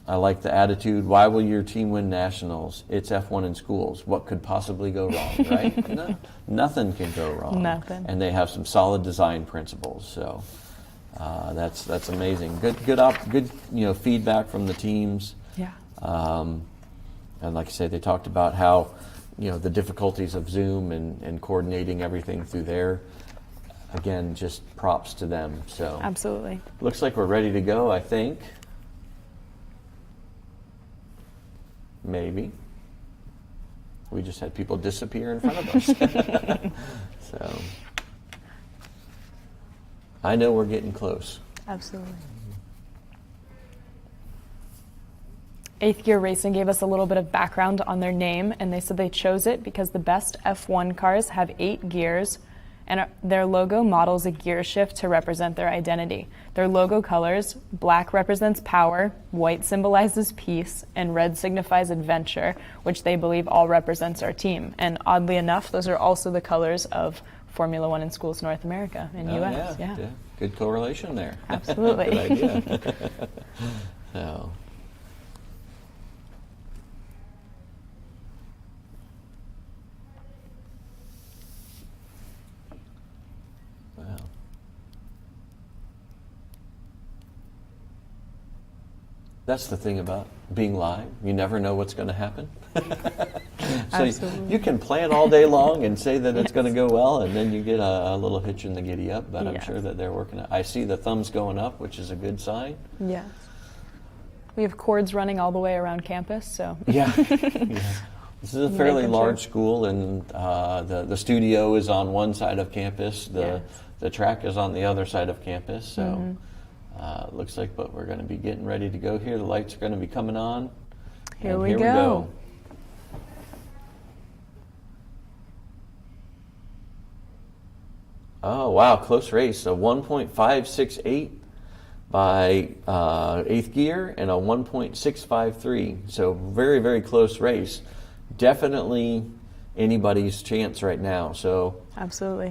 I like the attitude. Why will your team win nationals? It's F1 in schools. What could possibly go wrong, right? No, nothing can go wrong. Nothing. And they have some solid design principles. So that's amazing. Good feedback from the teams. Yeah. And like I said, they talked about how the difficulties of Zoom and coordinating everything through there. Again, just props to them. So Absolutely. looks like we're ready to go, I think. Maybe. We just had people disappear in front of us. So I know we're getting close. Absolutely. 8th Gear Racing gave us a little bit of background on their name, and they said they chose it because the best F1 cars have 8 gears, and their logo models a gear shift to represent their identity. Their logo colors, black represents power, white symbolizes peace, and red signifies adventure, which they believe all represents our team. And oddly enough, those are also the colors of Formula One in Schools North America and US. Yeah. Good correlation there. Absolutely. Good idea. So. Wow. That's the thing about being live. You never know what's going to happen. So Absolutely. you can plan all day long and say that it's going to go well, and then you get a little hitch in the giddy up, but I'm Yes. sure that they're working it. I see the thumbs going up, which is a good sign. Yes. We have cords running all the way around campus, so Yeah. Yeah. This is a fairly Making large sure. school, and the studio is on one side of campus. Yes. The track is on the other side of campus. So Mm-hmm. looks like, but we're going to be getting ready to go here. The lights are going to be coming on. Here and we here go. we go. Oh wow, close race. A 1.568 by 8th gear and a 1.653. So very, very close race. Definitely anybody's chance right now. So absolutely.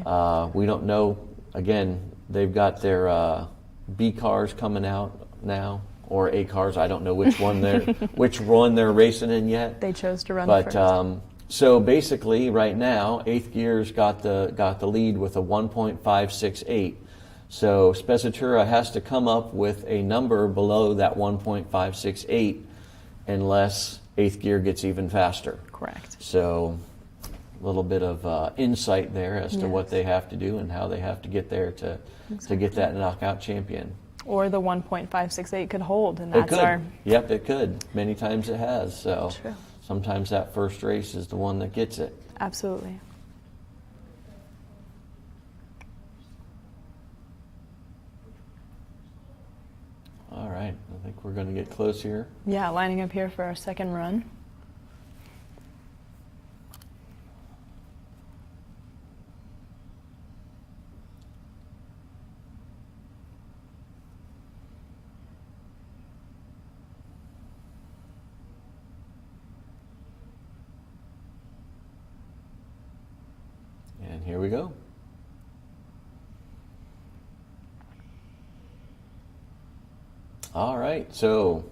we don't know. Again, they've got their B cars coming out now, or A cars. I don't know which one they're racing in yet. They chose to run But first. so basically, right now, 8th gear's got the lead with a 1.568. So Sprezzatura has to come up with a number below that 1.568, unless 8th gear gets even faster. Correct. So little bit of insight there as to what they have to do and how they have to get there to get that knockout champion. Or the 1.568 could hold, and It that's could. our Yep, it could. Many times it has. So True. sometimes that first race is the one that gets it. absolutely. All right, I think we're going to get close here. Yeah, lining up here for our second run. And here we go. All right, so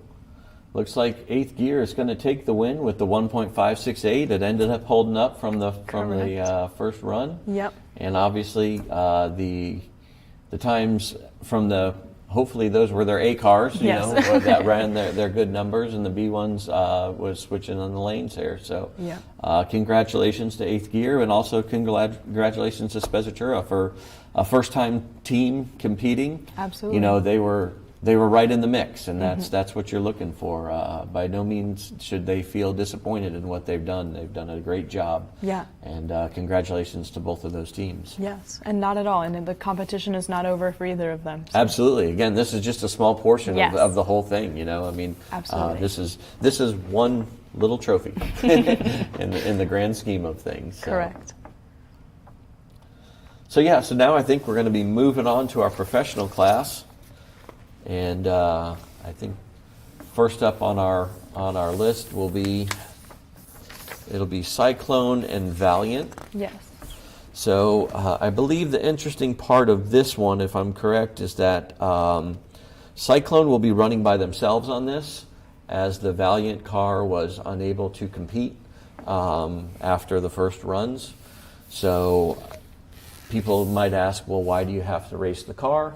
looks like Eighth Gear is going to take the win with the 1.568. It ended up holding up from the first run. Yep. And obviously the times from the, hopefully those were their A cars, you Yes. know, that ran their good numbers, and the B ones was switching on the lanes there. So Yeah. congratulations to Eighth Gear, and also congratulations to Spezzatura for a first-time team competing. Absolutely. You know, they were right in the mix, and that's what you're looking for. By no means should they feel disappointed in what they've done. They've done a great job. Yeah. And congratulations to both of those teams. Yes, and not at all. And the competition is not over for either of them. So. Absolutely. Again, this is just a small portion Yes. of the whole thing. You know, I mean, Absolutely. This is one little trophy in the grand scheme of things. So. Correct. So yeah, so now I think we're going to be moving on to our professional class, and I think first up on our list will be Cyclone and Valiant. Yes. So I believe the interesting part of this one, if I'm correct, is that Cyclone will be running by themselves on this, as the Valiant car was unable to compete after the first runs. So people might ask, well, why do you have to race the car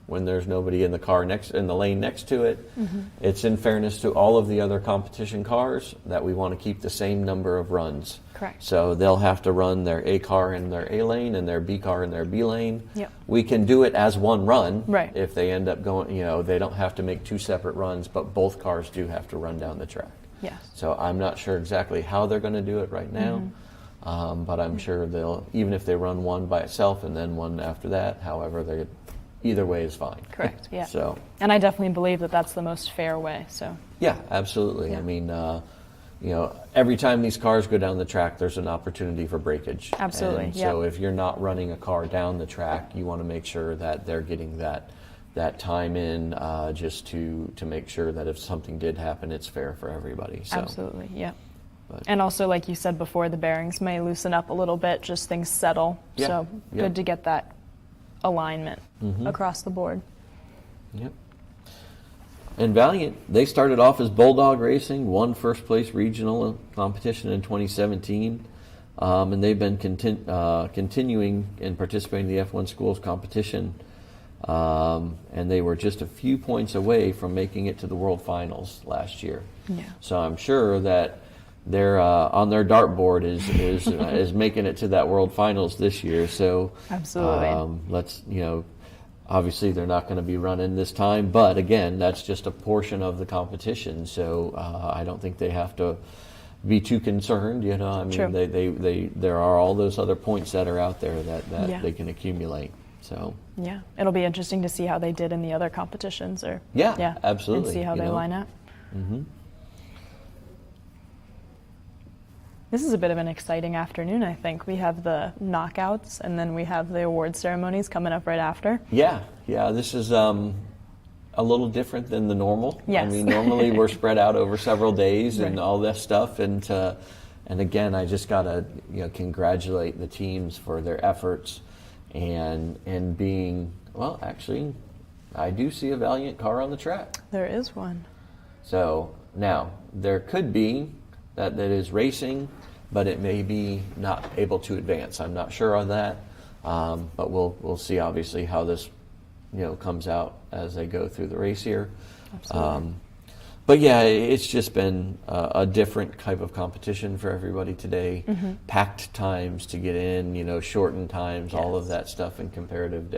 when there's nobody in the lane next to it? Mm-hmm. It's in fairness to all of the other competition cars that we want to keep the same number of runs. Correct. So they'll have to run their A car in their A lane and their B car in their B lane. Yep. We can do it as one run. Right. If they end up going, you know, they don't have to make two separate runs, but both cars do have to run down the track. Yes. So I'm not sure exactly how they're going to do it right now. But I'm sure they'll, even if they run one by itself and then one after that, however, either way is fine. Correct. Yeah. So. And I definitely believe that that's the most fair way. So. Yeah, absolutely. Yeah. I mean, you know, every time these cars go down the track, there's an opportunity for breakage. Absolutely. And yeah. so if you're not running a car down the track, you want to make sure that they're getting that time in, just to make sure that if something did happen, it's fair for everybody. So. Absolutely. Yeah. But. And also, like you said before, the bearings may loosen up a little bit, just things settle. Yeah. So Yeah. good to get that alignment across the board. Yep. And Valiant, they started off as Bulldog Racing, won first place regional competition in 2017, and they've been continuing and participating in the F1 Schools competition, and they were just a few points away from making it to the World Finals last year. Yeah. So I'm sure that they're on their dartboard is making it to that World Finals this year. So Absolutely. Let's, you know, obviously they're not going to be running this time, but again, that's just a portion of the competition. So I don't think they have to be too concerned. You know, I mean, True. there are all those other points that are out there that Yeah. they can accumulate. So Yeah. It'll be interesting to see how they did in the other competitions, or yeah, absolutely, and see how you they know. line up. This is a bit of an exciting afternoon, I think. We have the knockouts, and then we have the award ceremonies coming up right after. Yeah, this is a little different than the normal. Yes. I mean, normally we're spread out over several days and Right. all this stuff, and again, I just gotta congratulate the teams for their efforts and being, well, actually, I do see a Valiant car on the track. There is one. So now there could be that is racing, but it may be not able to advance. I'm not sure on that, but we'll see obviously how this comes out as they go through the race here. Absolutely. But yeah, it's just been a different type of competition for everybody today. Packed times to get in, shortened times, all of Yes. that stuff in comparative